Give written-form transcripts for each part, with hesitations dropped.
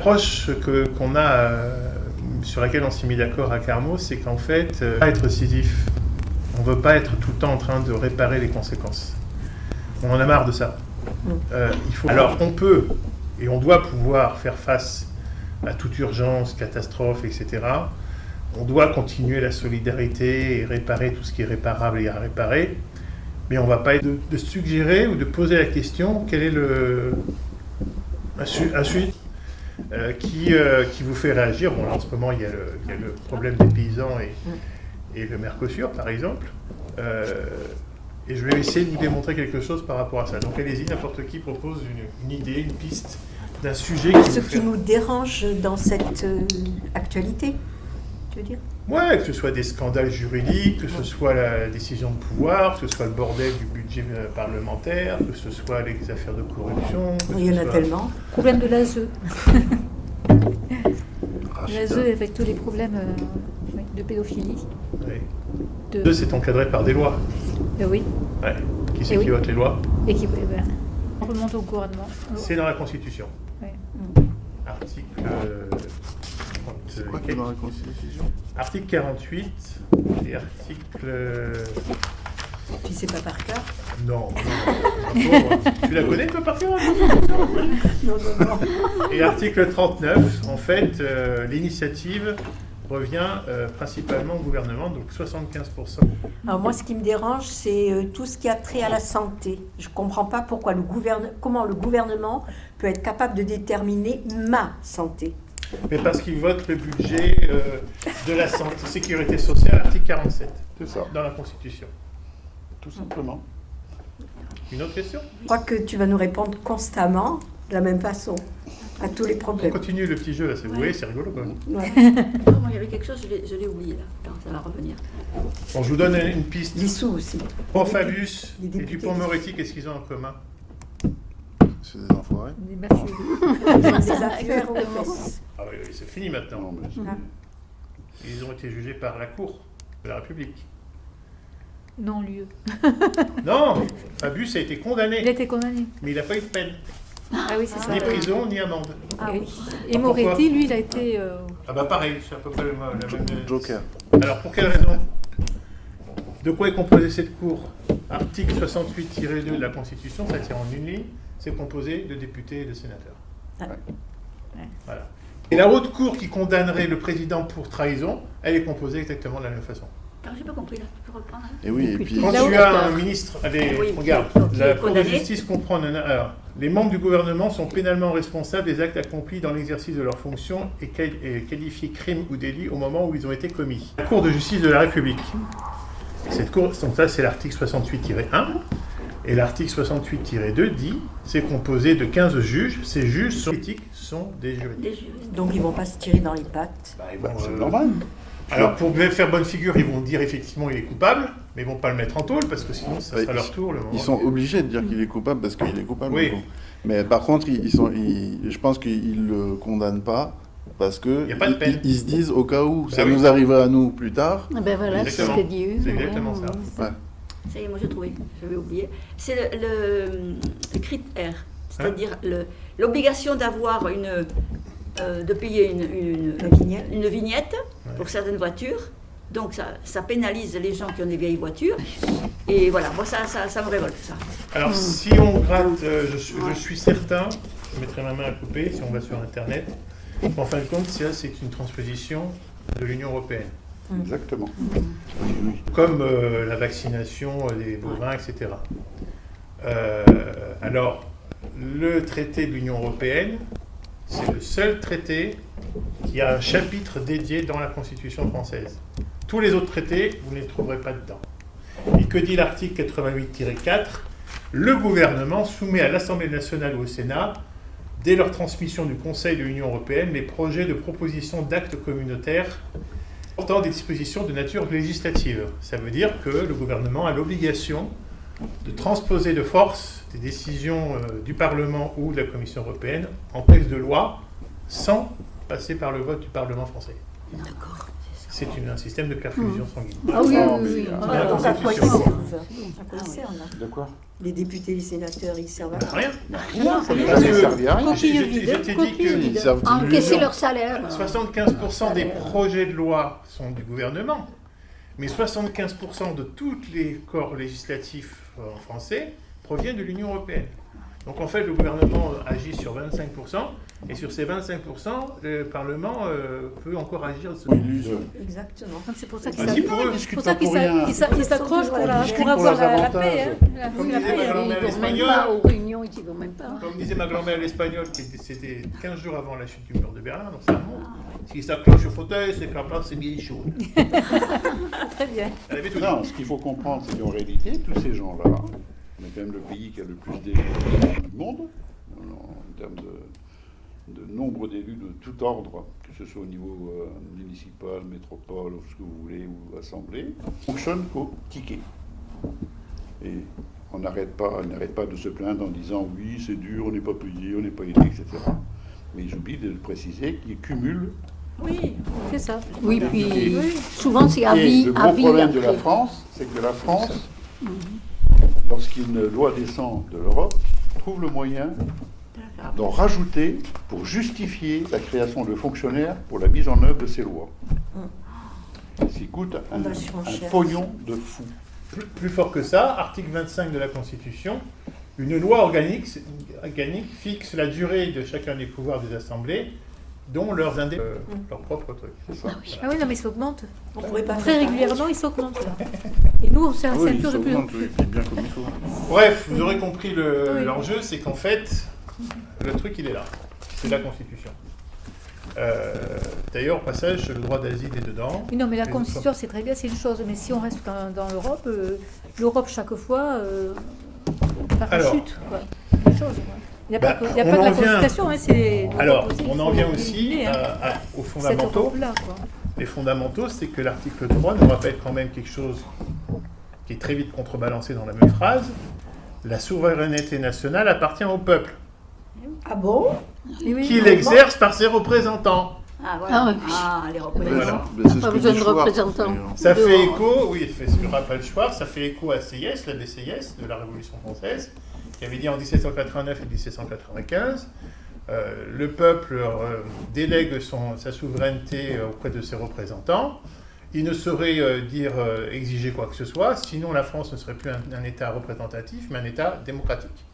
l'approche qu'on a, sur laquelle on s'est mis d'accord à Carmo, c'est qu'en fait, pas être scisif. On ne veut pas être tout le temps en train de réparer les conséquences. On en a marre de ça. Alors, on peut et on doit pouvoir faire face à toute urgence, catastrophe, etc. On doit continuer la solidarité et réparer tout ce qui est réparable et à réparer. Mais on ne va pas être de suggérer ou de poser la question quel est un sujet qui vous fait réagir. Bon, là, en ce moment, il y a le problème des paysans et le Mercosur, par exemple. Et je vais essayer de vous démontrer quelque chose par rapport à ça. Donc allez-y, n'importe qui propose une idée, une piste d'un sujet Ce qui nous dérange dans cette actualité, tu veux dire ? Ouais, que ce soit des scandales juridiques, que ce soit la décision de pouvoir, que ce soit le bordel du budget parlementaire, que ce soit les affaires de corruption. Il y en a tellement. Problème de l'ASE. L'ASE avec tous les problèmes de pédophilie. Oui. C'est encadré par des lois. Oui. Ouais. Qui c'est qui vote les lois ? Et qui on remonte au gouvernement. C'est dans la Constitution. Oui. Article... C'est quoi qui est dans la Constitution ? Article 48 et article... Tu sais pas par cœur ? Non. Tu la connais, toi, par cœur ? Non. Et article 39, en fait, l'initiative revient principalement au gouvernement, donc 75%. Alors moi, ce qui me dérange, c'est tout ce qui a trait à la santé. Je ne comprends pas comment le gouvernement peut être capable de déterminer ma santé. Mais parce qu'ils votent le budget de la sécurité sociale, article 47, c'est ça, dans la Constitution. Tout simplement. Une autre question ? Je crois que tu vas nous répondre constamment, de la même façon, à tous les On problèmes. continue le petit jeu, là, vous voyez, c'est rigolo, quoi. Ouais. Oh, moi, il y avait quelque chose, je l'ai oublié, là. Attends, ça va revenir. Bon, je vous donne une piste. L'issou aussi. Bon, Fabius et députés. Dupond-Moretti, qu'est-ce qu'ils ont en commun ? C'est des enfoirés. Des mafieux. Des affaires aux fesses. Ah oui, c'est fini maintenant. Non, mais Ils ont été jugés par la Cour de la République. Non, lieu. Non, Fabius a été Il a condamné, été condamné. mais il n'a pas eu de peine. Ah oui, c'est ça. Ni prison, ni amende. Ah oui. Et Pourquoi Moretti, lui, il a été... Ah bah pareil, c'est à peu près la même... Joker. Alors pour quelle raison ? De quoi est composée cette Cour ? Article 68-2 de la Constitution, ça tient en une ligne, c'est composé de députés et de sénateurs. Ouais. Voilà. Et la haute Cour qui condamnerait le président pour trahison, elle est composée exactement de la même façon. Alors, j'ai pas compris, là. Tu peux reprendre, hein ? Et oui, et puis... Quand Là où tu as un ministre, allez, Oui, regarde, donc, la il est Cour de condamné. justice comprend... Alors, les membres du gouvernement sont pénalement responsables des actes accomplis dans l'exercice de leurs fonctions et qualifiés crimes ou délits au moment où ils ont été commis. La Cour de justice de la République. Cette cour, donc ça c'est l'article 68-1, et l'article 68-2 dit c'est composé de 15 juges. Ces juges sont politiques, sont des juristes. Des juristes. Donc ils vont pas se tirer dans les pattes. Bah, ils Bah, vont, c'est normal. Alors pour bien faire bonne figure, ils vont dire effectivement il est coupable, mais ils vont pas le mettre en tôle parce que sinon ça sera leur tour. Le moment Ils sont obligés de dire qu'il est coupable parce qu'il est coupable. Oui. du coup. Mais par contre, je pense qu'ils ne le condamnent pas parce que Y a pas de peine. ils se disent au cas où ça oui. nous arriverait à nous plus tard. Ben voilà, c'est ce Exactement. qu'a dit eux. C'est exactement ça. Ouais. Ça y est, moi j'ai trouvé, j'avais oublié. C'est le critère, c'est-à-dire l'obligation d'avoir de payer une vignette pour certaines voitures. Donc ça pénalise les gens qui ont des vieilles voitures. Et voilà, moi ça me révolte, ça. Alors si on gratte, je suis certain, je mettrai ma main à couper si on va sur Internet, en fin de compte, ça c'est une transposition de l'Union européenne. Exactement. Oui. Comme la vaccination des bovins, etc. Alors, le traité de l'Union européenne, c'est le seul traité qui a un chapitre dédié dans la Constitution française. Tous les autres traités, vous ne les trouverez pas dedans. Et que dit l'article 88-4 ? Le gouvernement soumet à l'Assemblée nationale ou au Sénat, dès leur transmission du Conseil de l'Union européenne, les projets de proposition d'actes communautaires portant des dispositions de nature législative. Ça veut dire que le gouvernement a l'obligation de transposer de force des décisions du Parlement ou de la Commission européenne en texte de loi sans passer par le vote du Parlement français. D'accord, c'est ça. c'est un système de perfusion sanguine. Ah oui, Non, oui, oui. mais- Ah, Donc à quoi ils Constitution. servent? À quoi ils servent? De quoi? Les députés, les sénateurs, ils servent à Ben, quoi? rien. Ça n'a Parce jamais que- servi à rien. Coquille Je vide, t'ai dit coquille que vide. Ils servent Encaisser d'illusion. leur salaire. 75% des projets de loi sont du gouvernement, mais 75% de tous les corps législatifs en français proviennent de l'Union européenne. Donc en fait, le gouvernement agit sur 25%, et sur ces 25%, le Parlement peut encore agir. Illusion. Exactement. Donc c'est pour ça Bah, qu'ils si, pour eux, c'est pour ça qu'ils s'accrochent pour Discute pour avoir leurs la avantages. paix. Hein. Comme La disait paix, ma hein. grand-mère Ils vont même espagnole, pas aux réunions, ils y vont même pas. comme disait ma grand-mère l'espagnole, qui était décédée 15 jours avant la chute du mur de Berlin, donc ça remonte. Si ça cloche au fauteuil, c'est que la place est bien chaude. Très bien. Elle avait tout dit. Non, ce qu'il faut comprendre, c'est qu'en réalité, tous ces gens-là, on est quand même le pays qui a le plus d'élus du monde, en termes de nombre d'élus de tout ordre, que ce soit au niveau municipal, métropole, ou ce que vous voulez, ou assemblée, fonctionne qu'au ticket. Et on n'arrête pas de se plaindre en disant oui, c'est dur, on n'est pas payé, on n'est pas aidé, etc. Mais j'oublie de le préciser qu'ils cumulent. Oui, C'est ça. Oui, Et- puis souvent c'est à Et vie, le à gros vie. problème de la après. France, c'est que la France, lorsqu'une loi descend de l'Europe, trouve le moyen d'en rajouter pour justifier la création de fonctionnaires pour la mise en œuvre de ces lois. Ce qui coûte On va surenchère. un pognon de fou. Plus fort que ça, article 25 de la Constitution, une loi organique fixe la durée de chacun des pouvoirs des assemblées, dont leur propre truc. C'est ça. Ah oui, non, mais ils s'augmentent. On pourrait pas Très faire régulièrement, ils s'augmentent. Là. Et nous, on s'est Ah oui, un ils peu de plus en s'augmentent, plus. oui, puis bien comme il faut. Bref, vous aurez compris Oui. l'enjeu, c'est qu'en fait, le truc il est là. C'est la Constitution. D'ailleurs, au passage, le droit d'asile est dedans. Oui, non, mais la Et Constitution, c'est très bien, c'est une chose. Mais si on reste dans l'Europe, l'Europe, chaque fois, parachute. Quoi. Une chose, quoi. Il n'y a Bah, pas que, il y a on pas que en la vient- Constitution, hein, c'est... Alors, l'Europe aussi, on il en faut vient aussi éliminer, hein, aux cette fondamentaux. Europe-là, quoi. Les fondamentaux, c'est que l'article 3 nous rappelle quand même quelque chose qui est très vite contrebalancé dans la même phrase. La souveraineté nationale appartient au peuple, Ah bon? Et oui, qui l'exerce par ses représentants. ah voilà. Ah oui. Ah, les Mais représentants. Voilà. mais c'est ce Pas que besoin dit de Schwartz, représentants. d'ailleurs. Ça Dehors. fait écho, oui, je rappelle Schwartz, ça fait écho à CIS, la DCIS de la Révolution française, qui avait dit en 1789 et 1795, le peuple délègue sa souveraineté auprès de ses représentants. Il ne saurait exiger quoi que ce soit, sinon la France ne serait plus un État représentatif, mais un État démocratique.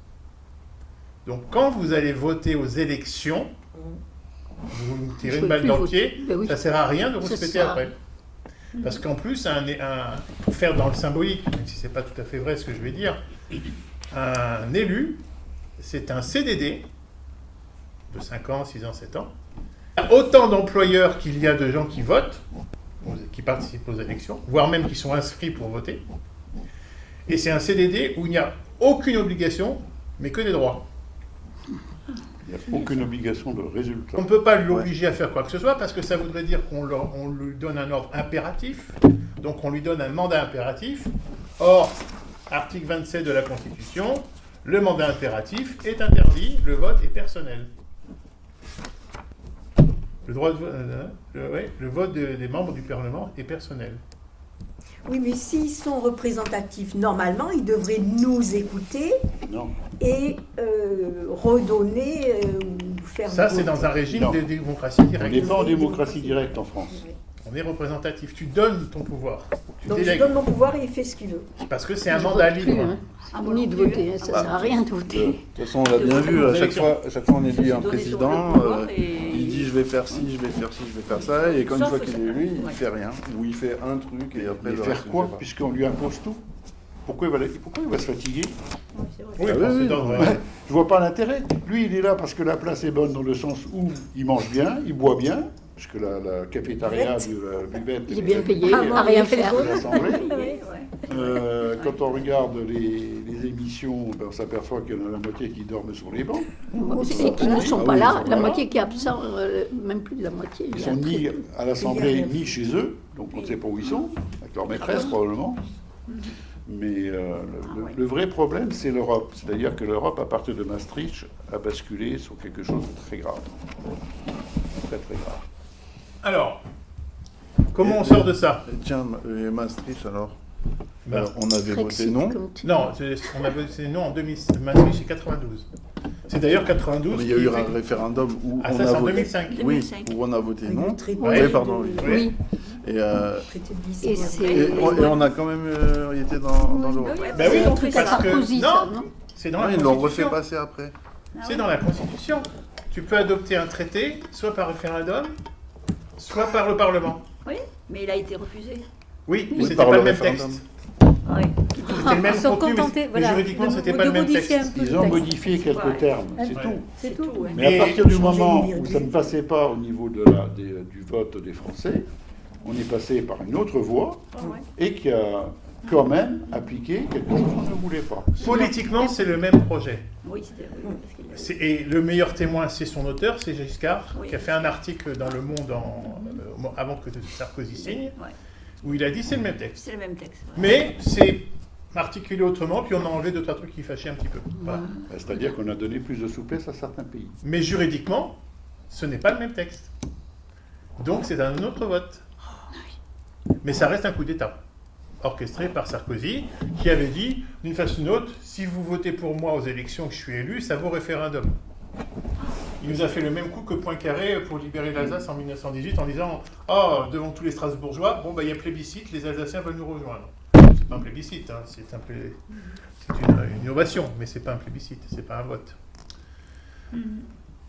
Donc quand vous allez voter aux élections, vous vous tirez Je une peux balle plus dans le voter. pied, Ben oui. ça ne sert à rien de vous Ça respecter sert à après. Parce qu'en plus, pour faire dans le symbolique, même si ce n'est pas tout à fait vrai ce que je vais dire, un élu, c'est un CDD de 5 ans, 6 ans, 7 ans. Il y a autant d'employeurs qu'il y a de gens qui votent, qui participent aux élections, voire même qui sont inscrits pour voter. Et c'est un CDD où il n'y a aucune obligation, mais que des droits. Il n'y a aucune obligation de résultat. On ne peut pas l'obliger à faire quoi que ce soit parce que ça voudrait dire qu'on lui donne un ordre impératif, donc on lui donne un mandat impératif. Or, article 27 de la Constitution, le mandat impératif est interdit, le vote est personnel. Le vote des membres du Parlement est personnel. Oui, mais s'ils sont représentatifs, normalement, ils devraient nous écouter Non. et redonner ou faire... Ça, c'est voter. dans un régime Non. de démocratie On directe. n'est pas en démocratie directe en France. On est représentatif. Tu donnes ton pouvoir. Tu Donc je délègues. donne mon pouvoir et il fait ce qu'il veut. Parce que c'est un Je mandat vote plus, libre. hein. Ah, Ni de voter, hein, ça Ah. sert à rien de voter. De toute façon, on l'a bien vu, à chaque fois on élit un Donner son président, pouvoir il dit je vais faire ci, je vais faire ci, je vais faire ça, et quand une Sauf fois qu'il ça. est élu, il Ouais. fait rien. Ou il fait un truc et après Mais le faire reste, quoi je sais pas. Puisqu'on lui impose tout. Pourquoi il va se fatiguer? Oui, Ah bon, oui, c'est oui. d'ordre, Je vois pas l'intérêt. Lui, il est là parce que la place est bonne dans le sens où il mange bien, il boit bien, puisque la cafétéria de la buvette Il est bien payé, Ah, à rien il fait les faire. autres. de l'Assemblée. Ouais, ouais. Quand on regarde les émissions, ben, on s'aperçoit qu'il y en a la moitié qui dorment sur les bancs. Et qui ne sont Ah pas oui, là, ils sont la pas moitié qui est absent, même plus de la moitié. Ils il y a sont un ni truc. à l'Assemblée ni chez eux, donc on ne sait pas où ils sont, avec leur maîtresse probablement. Mais le vrai problème, c'est l'Europe. C'est-à-dire que l'Europe, à partir de Maastricht, a basculé sur quelque chose de très grave. Très très grave. Alors, Comment on sort de ça? Tiens, et Maastricht alors Ben, on avait voté Brexit, non. comme tu dis. Non, on a voté non en 2000, Maastricht c'est 92. C'est d'ailleurs 92 Mais il y a qui eu fait- un référendum où Ah, on ça a c'est en voté. 2005. Oui, 2005. où on a voté Avec non. le traité Oui, de- pardon, de- oui. Oui, Et, traité de et Lisbonne. c'est... et on a quand même été dans l'Europe. Ben oui, ils ont fait parce ça. que Sarkozy, non, ça, non c'est dans Ouais, la ils l'ont refait Constitution. passer après. C'est dans la Constitution. Tu peux adopter un traité, soit par référendum, soit par le Parlement. Oui, mais il a été refusé. Oui, mais Oui, c'était par pas le le même référendum. texte. Oui. C'était le même Ils sont contenu, contentés, mais voilà, juridiquement, c'était de pas le même modifier texte. un peu Ils le ont texte. modifié quelques Ouais. termes, Ouais. c'est tout. C'est tout. ouais. Mais Et à partir du changer moment une où virgule. ça ne passait pas au niveau du vote des Français, on est passé par une autre voie Ouais. et qui a quand même appliqué quelque chose qu'on ne voulait pas. Politiquement, c'est le même projet. Oui, c'était. Oui, parce qu'il a- Et le meilleur témoin, c'est son auteur, c'est Giscard, Oui. qui a fait un article dans Le Monde avant que Sarkozy signe, Ouais. où il a dit c'est le même texte. C'est le même texte. ouais. Mais c'est articulé autrement, puis on a enlevé 2-3 trucs qui fâchaient un petit peu. Voilà. C'est-à-dire qu'on a donné plus de souplesse à certains pays. Mais juridiquement, ce n'est pas le même texte. Donc c'est un autre vote. Mais ça reste un coup d'État, orchestré par Sarkozy, qui avait dit, d'une façon ou d'une autre, si vous votez pour moi aux élections que je suis élu, ça vaut référendum. Il nous a fait le même coup que Poincaré pour libérer l'Alsace en 1918 en disant « Oh, devant tous les Strasbourgeois, bon, bah, il y a plébiscite, les Alsaciens veulent nous rejoindre. » C'est pas un plébiscite, hein, c'est une innovation, mais c'est pas un plébiscite, c'est pas un vote.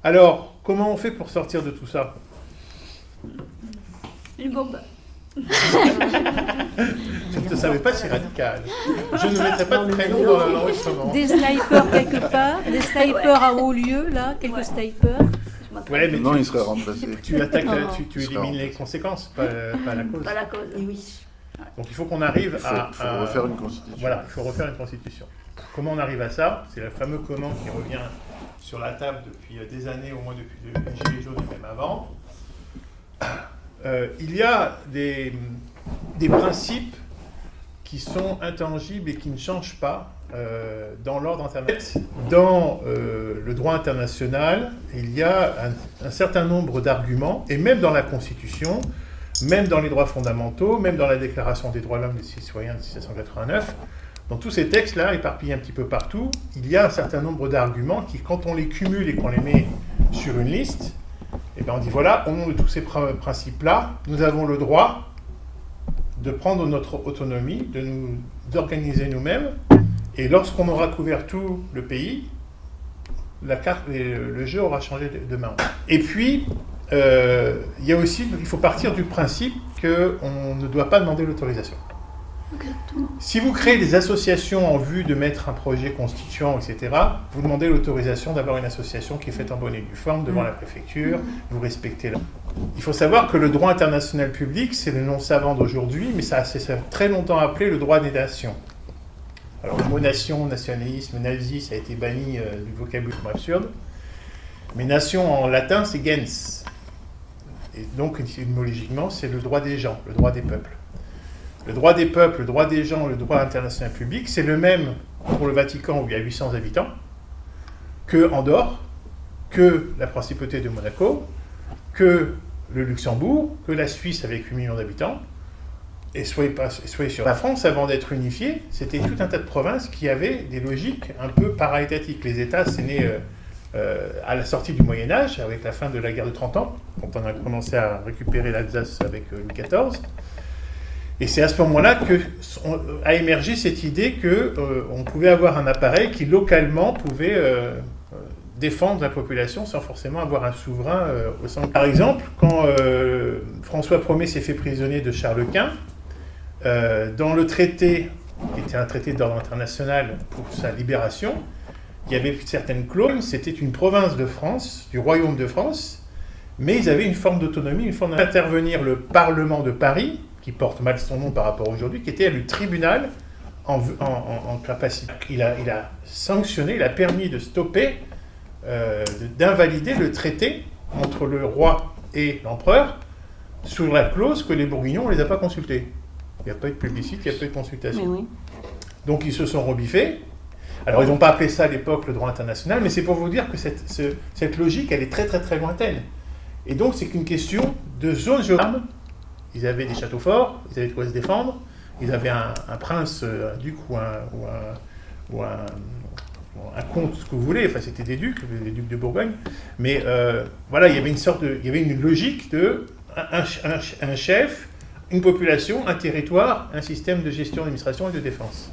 Alors, comment on fait pour sortir de tout ça? Une bombe. Je ne savais pas si radical. Je ne mettrai pas de prénom dans l'enregistrement. Des snipers quelque part, des snipers à haut lieu, là, quelques Ouais. snipers. Je m'en Ouais, mais Non, il serait remplacé. tu attaques, Non. tu Il sera élimines les remplacé. conséquences, pas la cause. Pas la cause. Et oui. Donc il faut qu'on arrive Il à... faut refaire une constitution. Voilà, il faut refaire une constitution. Comment on arrive à ça? C'est le fameux comment qui revient sur la table depuis des années, au moins depuis les Gilets jaunes et même avant. Il y a des principes qui sont intangibles et qui ne changent pas dans l'ordre international. Dans le droit international, il y a un certain nombre d'arguments, et même dans la Constitution, même dans les droits fondamentaux, même dans la Déclaration des droits de l'homme et des citoyens de 1789, dans tous ces textes-là, éparpillés un petit peu partout, il y a un certain nombre d'arguments qui, quand on les cumule et qu'on les met sur une liste, eh bien on dit voilà, au nom de tous ces principes-là, nous avons le droit de prendre notre autonomie, d'organiser nous-mêmes, et lorsqu'on aura couvert tout le pays, la carte, le jeu aura changé de main. Et puis, il y a aussi, il faut partir du principe qu'on ne doit pas demander l'autorisation. Si vous créez des associations en vue de mettre un projet constituant, etc., vous demandez l'autorisation d'avoir une association qui est faite en bonne et due forme devant la préfecture, vous respectez la... Il faut savoir que le droit international public, c'est le nom savant d'aujourd'hui, mais ça a très longtemps appelé le droit des nations. Alors le mot nation, nationalisme, nazi, ça a été banni du vocabulaire absurde, mais nation en latin, c'est gens. Et donc, étymologiquement, c'est le droit des gens, le droit des peuples. Le droit des peuples, le droit des gens, le droit international public, c'est le même pour le Vatican où il y a 800 habitants, que Andorre, que la Principauté de Monaco, que le Luxembourg, que la Suisse avec 8 millions d'habitants. Et soyez sur la France, avant d'être unifiée, c'était tout un tas de provinces qui avaient des logiques un peu para-étatiques. Les États, c'est né à la sortie du Moyen-Âge, avec la fin de la guerre de 30 ans, quand on a commencé à récupérer l'Alsace avec Louis XIV. Et c'est à ce moment-là qu'a émergé cette idée qu'on pouvait avoir un appareil qui, localement, pouvait défendre la population sans forcément avoir un souverain au centre. Par exemple, quand François Ier s'est fait prisonnier de Charles Quint, dans le traité, qui était un traité d'ordre international pour sa libération, il y avait certaines clauses, c'était une province de France, du royaume de France, mais ils avaient une forme d'autonomie, une forme d'intervenir le Parlement de Paris, qui porte mal son nom par rapport à aujourd'hui, qui était le tribunal en capacité. Il a sanctionné, il a permis de stopper, d'invalider le traité entre le roi et l'empereur sous la clause que les Bourguignons, on ne les a pas consultés. Il n'y a pas eu de plébiscite, il n'y a pas eu de consultation. Mais oui. Donc ils se sont rebiffés. Alors ils n'ont pas appelé ça à l'époque le droit international, mais c'est pour vous dire que cette logique, elle est très très très lointaine. Et donc c'est qu'une question de zone géographique ils avaient des châteaux forts, ils avaient de quoi se défendre, ils avaient un prince, un duc ou un comte, ce que vous voulez, enfin c'était des ducs, les ducs de Bourgogne, mais voilà, il y avait une logique de un chef, une population, un territoire, un système de gestion, d'administration et de défense.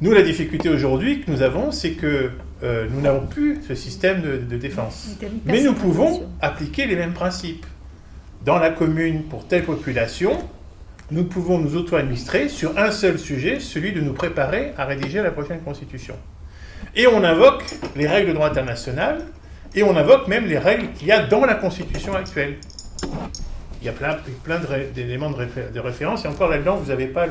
Nous, la difficulté aujourd'hui que nous avons, c'est que nous n'avons plus ce système de défense. Mais nous pouvons appliquer les mêmes principes. Dans la commune, pour telle population, nous pouvons nous auto-administrer sur un seul sujet, celui de nous préparer à rédiger la prochaine constitution. Et on invoque les règles de droit international, et on invoque même les règles qu'il y a dans la constitution actuelle. Il y a plein d'éléments de référence, et encore là-dedans, vous n'avez pas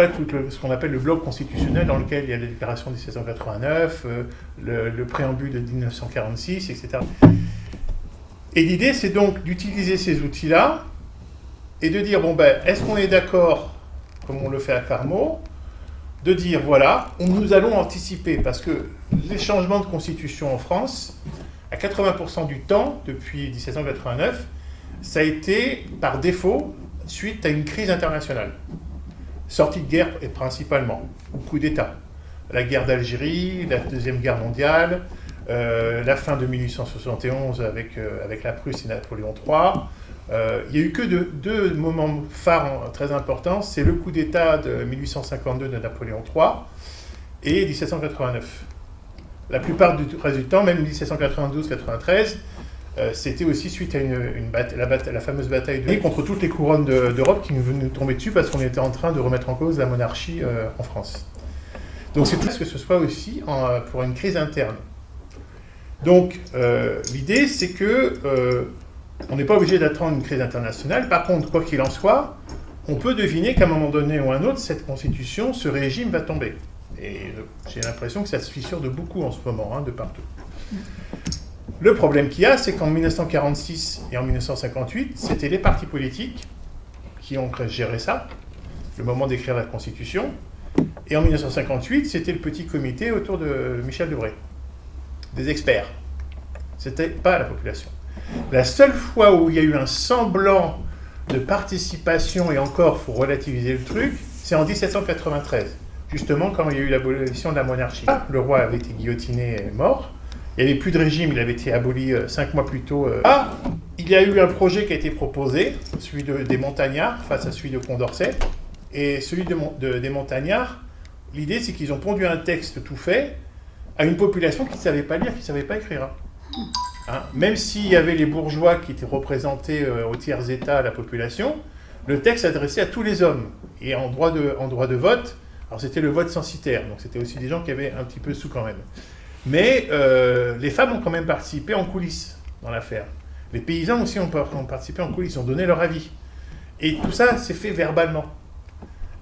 tout ce qu'on appelle le bloc constitutionnel dans lequel il y a la déclaration de 1789, le préambule de 1946, etc. Et l'idée, c'est donc d'utiliser ces outils-là et de dire, est-ce qu'on est d'accord, comme on le fait à Carmaux, de dire, voilà, nous allons anticiper, parce que les changements de constitution en France, à 80% du temps, depuis 1789, ça a été par défaut suite à une crise internationale. Sortie de guerre, et principalement, ou coup d'État. La guerre d'Algérie, la Deuxième Guerre mondiale, la fin de 1871 avec la Prusse et Napoléon III. Il n'y a eu que deux moments phares très importants. C'est le coup d'État de 1852 de Napoléon III et 1789. La plupart du reste du temps, même 1792-93, c'était aussi suite à la fameuse bataille contre toutes les couronnes d'Europe qui nous venaient nous tomber dessus parce qu'on était en train de remettre en cause la monarchie en France. Donc c'est tout ce que ce soit aussi pour une crise interne. Donc l'idée c'est que on n'est pas obligé d'attendre une crise internationale. Par contre, quoi qu'il en soit, on peut deviner qu'à un moment donné ou à un autre, cette constitution, ce régime va tomber. Et j'ai l'impression que ça se fissure de beaucoup en ce moment, de partout. Le problème qu'il y a, c'est qu'en 1946 et en 1958, c'était les partis politiques qui ont géré ça, le moment d'écrire la Constitution. Et en 1958, c'était le petit comité autour de Michel Debré, des experts. C'était pas la population. La seule fois où il y a eu un semblant de participation, et encore, il faut relativiser le truc, c'est en 1793, justement quand il y a eu l'abolition de la monarchie. Le roi avait été guillotiné et mort. Il n'y avait plus de régime, il avait été aboli 5 mois plus tôt. Il y a eu un projet qui a été proposé, celui des Montagnards, face à celui de Condorcet. Et celui des Montagnards, l'idée c'est qu'ils ont pondu un texte tout fait à une population qui ne savait pas lire, qui ne savait pas écrire. Même s'il y avait les bourgeois qui étaient représentés au tiers état à la population, le texte s'adressait à tous les hommes. Et en droit de vote, alors c'était le vote censitaire, donc c'était aussi des gens qui avaient un petit peu sous quand même. Mais les femmes ont quand même participé en coulisses dans l'affaire. Les paysans aussi ont participé en coulisses, ont donné leur avis. Et tout ça s'est fait verbalement.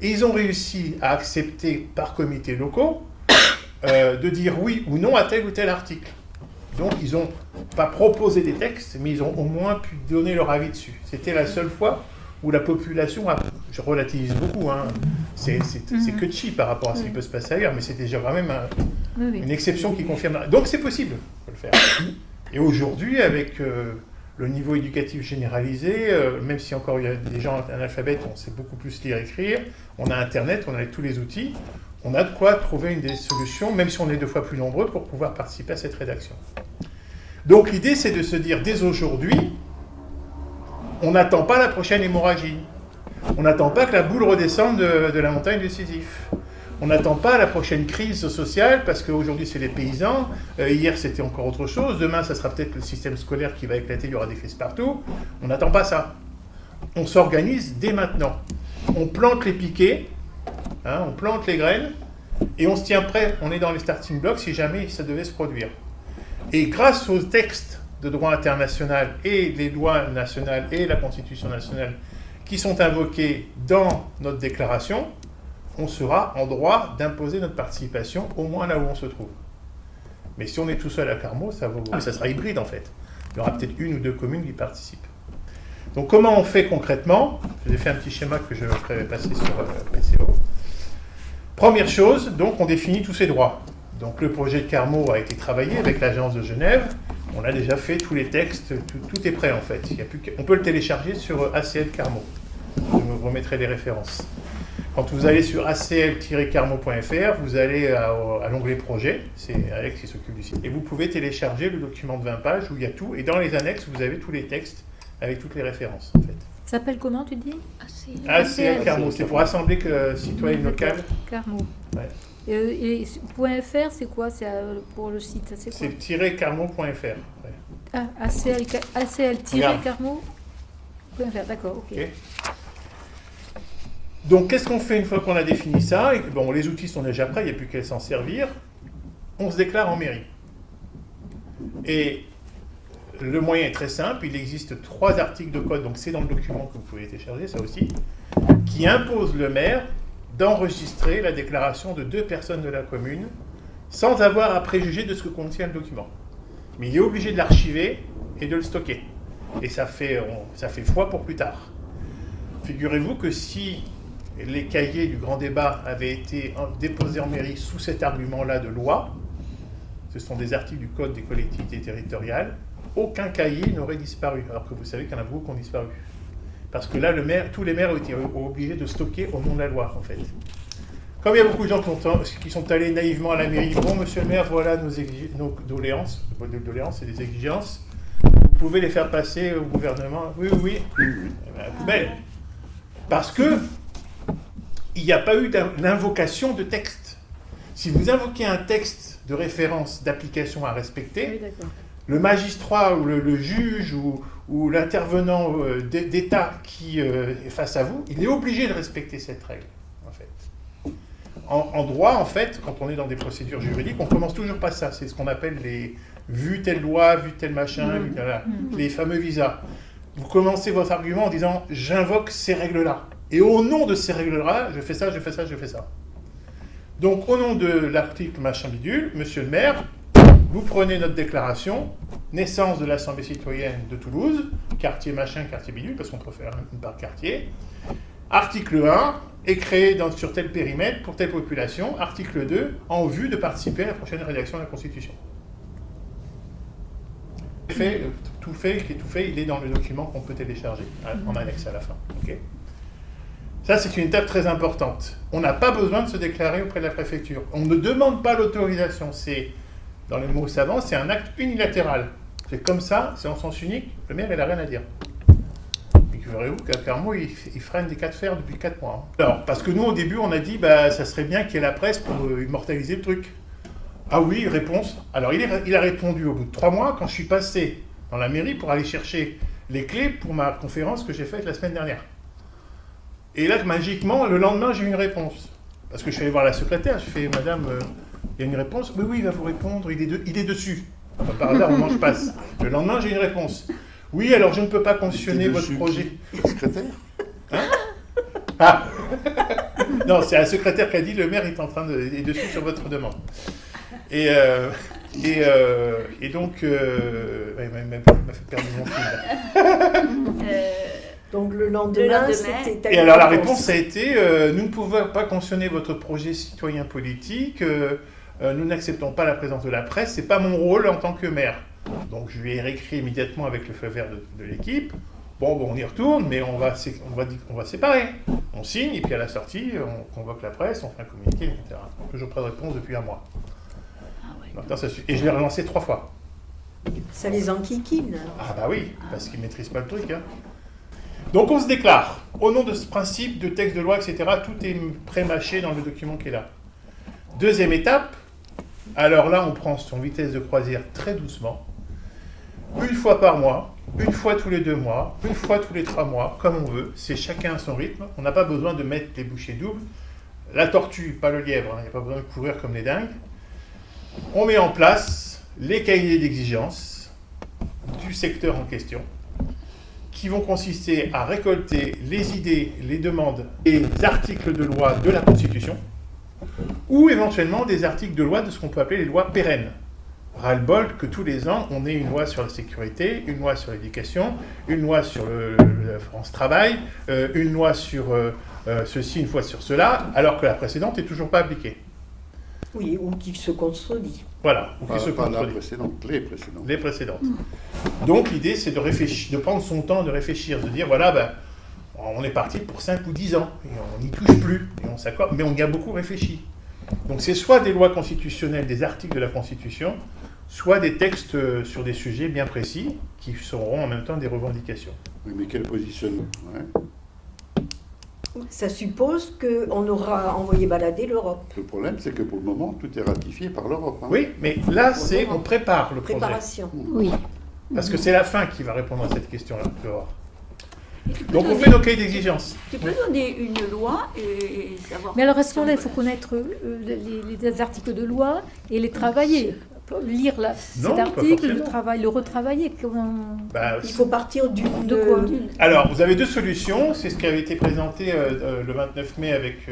Et ils ont réussi à accepter par comités locaux de dire oui ou non à tel ou tel article. Donc ils n'ont pas proposé des textes, mais ils ont au moins pu donner leur avis dessus. C'était la seule fois où la population, je relativise beaucoup, c'est que cheap par rapport à ce qui peut se passer ailleurs, mais c'était déjà quand même une exception qui confirme. Donc c'est possible de le faire. Et aujourd'hui, avec le niveau éducatif généralisé, même si encore il y a des gens analphabètes, on sait beaucoup plus lire et écrire, on a Internet, on a tous les outils, on a de quoi trouver des solutions, même si on est 2 fois plus nombreux, pour pouvoir participer à cette rédaction. Donc l'idée, c'est de se dire, dès aujourd'hui, on n'attend pas la prochaine hémorragie. On n'attend pas que la boule redescende de la montagne de Sisyphe. On n'attend pas la prochaine crise sociale, parce qu'aujourd'hui, c'est les paysans. Hier, c'était encore autre chose. Demain, ça sera peut-être le système scolaire qui va éclater, il y aura des crises partout. On n'attend pas ça. On s'organise dès maintenant. On plante les piquets, on plante les graines, et on se tient prêt. On est dans les starting blocks si jamais ça devait se produire. Et grâce aux textes de droit international et les lois nationales et la Constitution nationale qui sont invoquées dans notre déclaration, on sera en droit d'imposer notre participation au moins là où on se trouve. Mais si on est tout seul à Carmaux, ça sera hybride en fait. Il y aura peut-être 1 ou 2 communes qui participent. Donc comment on fait concrètement ? Je vous ai fait un petit schéma que je ferai passer sur PCO. Première chose, donc on définit tous ces droits. Donc le projet de Carmaux a été travaillé avec l'Agence de Genève, On a déjà fait tous les textes, tout est prêt en fait. Il y a plus on peut le télécharger sur ACL Carmo. Je vous remettrai les références. Quand vous allez sur acl-carmo.fr, vous allez à l'onglet projet, c'est Alex qui s'occupe du site, et vous pouvez télécharger le document de 20 pages où il y a tout, et dans les annexes, vous avez tous les textes avec toutes les références en fait. Ça s'appelle comment, tu dis? ACL Carmo, c'est pour Assemblée citoyenne locale. Carmo. Ouais. Et .fr, c'est quoi? C'est pour le site, c'est quoi? C'est -carmo.fr. Ouais. Ah, acl-carmo.fr, d'accord, ok. Ok. Donc, qu'est-ce qu'on fait une fois qu'on a défini ça? Et que, bon, les outils sont déjà prêts, il n'y a plus qu'à s'en servir. On se déclare en mairie. Et le moyen est très simple. Il existe 3 articles de code, donc c'est dans le document que vous pouvez télécharger, ça aussi, qui imposent le maire d'enregistrer la déclaration de 2 personnes de la commune sans avoir à préjuger de ce que contient le document. Mais il est obligé de l'archiver et de le stocker. Et ça fait foi pour plus tard. Figurez-vous que si les cahiers du grand débat avaient été déposés en mairie sous cet argument-là de loi, ce sont des articles du Code des collectivités territoriales, aucun cahier n'aurait disparu, alors que vous savez qu'il y en a beaucoup qui ont disparu. Parce que là, tous les maires ont été obligés de stocker au nom de la loi, en fait. Comme il y a beaucoup de gens qui sont allés naïvement à la mairie, bon, monsieur le maire, voilà nos doléances, c'est des exigences, vous pouvez les faire passer au gouvernement. Oui. La poubelle. Parce que il n'y a pas eu d'invocation de texte. Si vous invoquez un texte de référence d'application à respecter, Oui, le magistrat ou le juge ou l'intervenant d'État qui est face à vous, il est obligé de respecter cette règle, en fait. En droit, en fait, quand on est dans des procédures juridiques, on commence toujours par ça. C'est ce qu'on appelle les vu telle loi, vu tel machin, les fameux visas. Vous commencez votre argument en disant « j'invoque ces règles-là ». Et au nom de ces règles-là, je fais ça. Donc, au nom de l'article machin bidule, monsieur le maire, vous prenez notre déclaration, naissance de l'Assemblée citoyenne de Toulouse, quartier machin, quartier bidule, parce qu'on préfère une par quartier. Article 1 est créé sur tel périmètre pour telle population. Article 2, en vue de participer à la prochaine rédaction de la Constitution. Tout fait, il est dans le document qu'on peut télécharger, en annexe à la fin. Okay. Ça, c'est une étape très importante. On n'a pas besoin de se déclarer auprès de la préfecture. On ne demande pas l'autorisation. C'est, dans les mots savants, c'est un acte unilatéral. C'est comme ça, c'est en sens unique, le maire, il n'a rien à dire. Figurez-vous qu'à Carmo, il freine des cas de fer depuis 4 mois. Alors, parce que nous, au début, on a dit, ça serait bien qu'il y ait la presse pour immortaliser le truc. Ah oui, réponse. Alors, il a répondu au bout de 3 mois, quand je suis passé dans la mairie pour aller chercher les clés pour ma conférence que j'ai faite la semaine dernière. Et là, magiquement, le lendemain, j'ai eu une réponse. Parce que je suis allé voir la secrétaire, je fais « Madame, il y a une réponse ?» Oui, il va vous répondre, il est dessus. Enfin, par hasard, au moment où je passe. Le lendemain, j'ai une réponse. « Oui, alors je ne peux pas cautionner votre projet. » La secrétaire? Hein? Ah non, c'est la secrétaire qui a dit « Le maire est dessus sur votre demande. » Et donc, il m'a fait perdre mon fil. Donc le lendemain, c'était... Et alors la réponse a été nous ne pouvons pas cautionner votre projet citoyen politique, nous n'acceptons pas la présence de la presse, c'est pas mon rôle en tant que maire. Donc je lui ai réécrit immédiatement avec le feu vert de l'équipe. Bon, on y retourne, mais on va séparer. On signe, et puis à la sortie, on convoque la presse, on fait un communiqué, etc. Toujours pas de réponse depuis 1 mois. Maintenant, et je l'ai relancé 3 fois. Ça les enquiquine. Ah bah oui, parce qu'ils ne maîtrisent pas le truc. Hein. Donc on se déclare. Au nom de ce principe, de texte de loi, etc., tout est pré-mâché dans le document qui est là. Deuxième étape, alors là, on prend son vitesse de croisière très doucement. Une fois par mois, une fois tous les 2 mois, une fois tous les 3 mois, comme on veut. C'est chacun à son rythme. On n'a pas besoin de mettre les bouchées doubles. La tortue, pas le lièvre, il n'y a pas besoin de courir comme les dingues. On met en place les cahiers d'exigence du secteur en question, qui vont consister à récolter les idées, les demandes et les articles de loi de la Constitution, ou éventuellement des articles de loi de ce qu'on peut appeler les lois pérennes. Ras-le-bol que tous les ans, on ait une loi sur la sécurité, une loi sur l'éducation, une loi sur le France Travail, une loi sur ceci, une fois sur cela, alors que la précédente n'est toujours pas appliquée. Oui, ou qui se contredit. Voilà, ou qui Pas, se pas la contredit. précédente, les précédentes. Les précédentes. Donc l'idée, c'est de réfléchir, de prendre son temps, de réfléchir, de dire, voilà, ben, on est parti pour 5 ou 10 ans, et on n'y touche plus, et on s'accorde, mais on y a beaucoup réfléchi. Donc c'est soit des lois constitutionnelles, des articles de la Constitution, soit des textes sur des sujets bien précis, qui seront en même temps des revendications. Oui, mais quel positionnement, ouais. Ça suppose qu'on aura envoyé balader l'Europe. Le problème, c'est que pour le moment, tout est ratifié par l'Europe. Hein. Oui, mais là, c'est, on prépare le projet. Préparation. Oui. Parce que c'est la fin qui va répondre à cette question-là, tu vas voir. Et tu peux Donc on donner- fait nos cahiers d'exigence. Tu peux donner une loi et savoir. Mais alors à ce moment-là, il faut connaître les articles de loi et les travailler. Lire Non, cet pas article, forcément. le retravailler. Comment... Bah, Il faut partir De quoi alors, vous avez deux solutions. C'est ce qui avait été présenté le 29 mai avec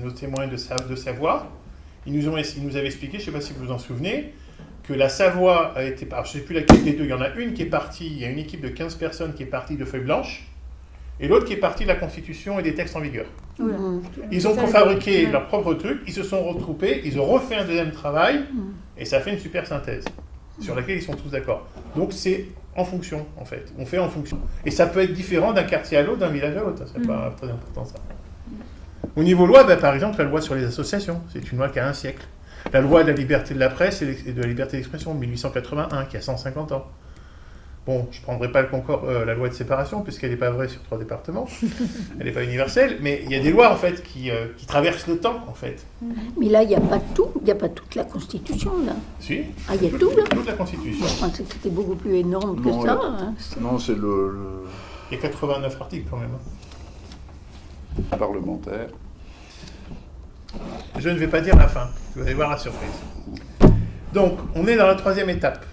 nos témoins de Savoie. Ils nous avaient expliqué, je ne sais pas si vous vous en souvenez, que la Savoie a été... Alors, je ne sais plus laquelle des deux. Il y en a une qui est partie, il y a une équipe de 15 personnes qui est partie de feuilles blanches, et l'autre qui est partie de la Constitution et des textes en vigueur. Voilà. Ils ont Ça, préfabriqué ouais. leur propre truc, ils se sont retroupés, ils ont refait un deuxième travail, et ça fait une super synthèse, sur laquelle ils sont tous d'accord. Donc c'est en fonction, en fait. On fait en fonction. Et ça peut être différent d'un quartier à l'autre, d'un village à l'autre. C'est pas très important, ça. Au niveau loi, par exemple, la loi sur les associations, c'est une loi qui a un siècle. La loi de la liberté de la presse et de la liberté d'expression de 1881, qui a 150 ans. Bon, je ne prendrai pas la loi de séparation, puisqu'elle n'est pas vraie sur 3 départements. Elle n'est pas universelle, mais il y a des lois, en fait, qui traversent le temps, en fait. Mais là, il n'y a pas tout, il n'y a pas toute la Constitution, là. Si. Ah, il y a tout, là. Toute la Constitution. Je pensais que c'était beaucoup plus énorme que Non, ça. là. Hein. Non, c'est le... Il y a 89 articles, quand même. Parlementaire. Je ne vais pas dire la fin. Vous allez voir la surprise. Donc, on est dans la 3e étape.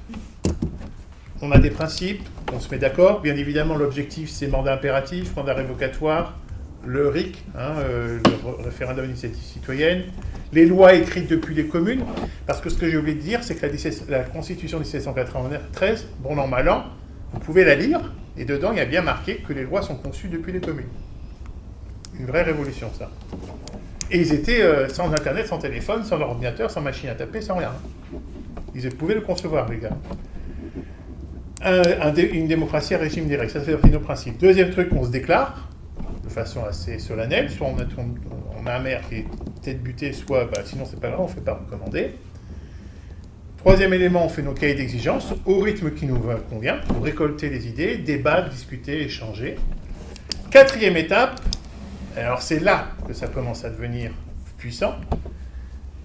On a des principes, on se met d'accord. Bien évidemment, l'objectif, c'est mandat impératif, mandat révocatoire, le RIC, le référendum d'initiative citoyenne, les lois écrites depuis les communes. Parce que ce que j'ai oublié de dire, c'est que la Constitution de 1793, bon an, mal an, vous pouvez la lire, et dedans, il y a bien marqué que les lois sont conçues depuis les communes. Une vraie révolution, ça. Et ils étaient sans Internet, sans téléphone, sans ordinateur, sans machine à taper, sans rien. Ils pouvaient le concevoir, les gars. Une démocratie à régime direct, ça fait partie de nos principes. Deuxième truc, on se déclare de façon assez solennelle, soit on a un maire qui est tête butée, soit sinon c'est pas grave, on ne fait pas recommander. Troisième élément, on fait nos cahiers d'exigence au rythme qui nous convient pour récolter les idées, débattre, discuter, échanger. Quatrième étape, alors c'est là que ça commence à devenir puissant,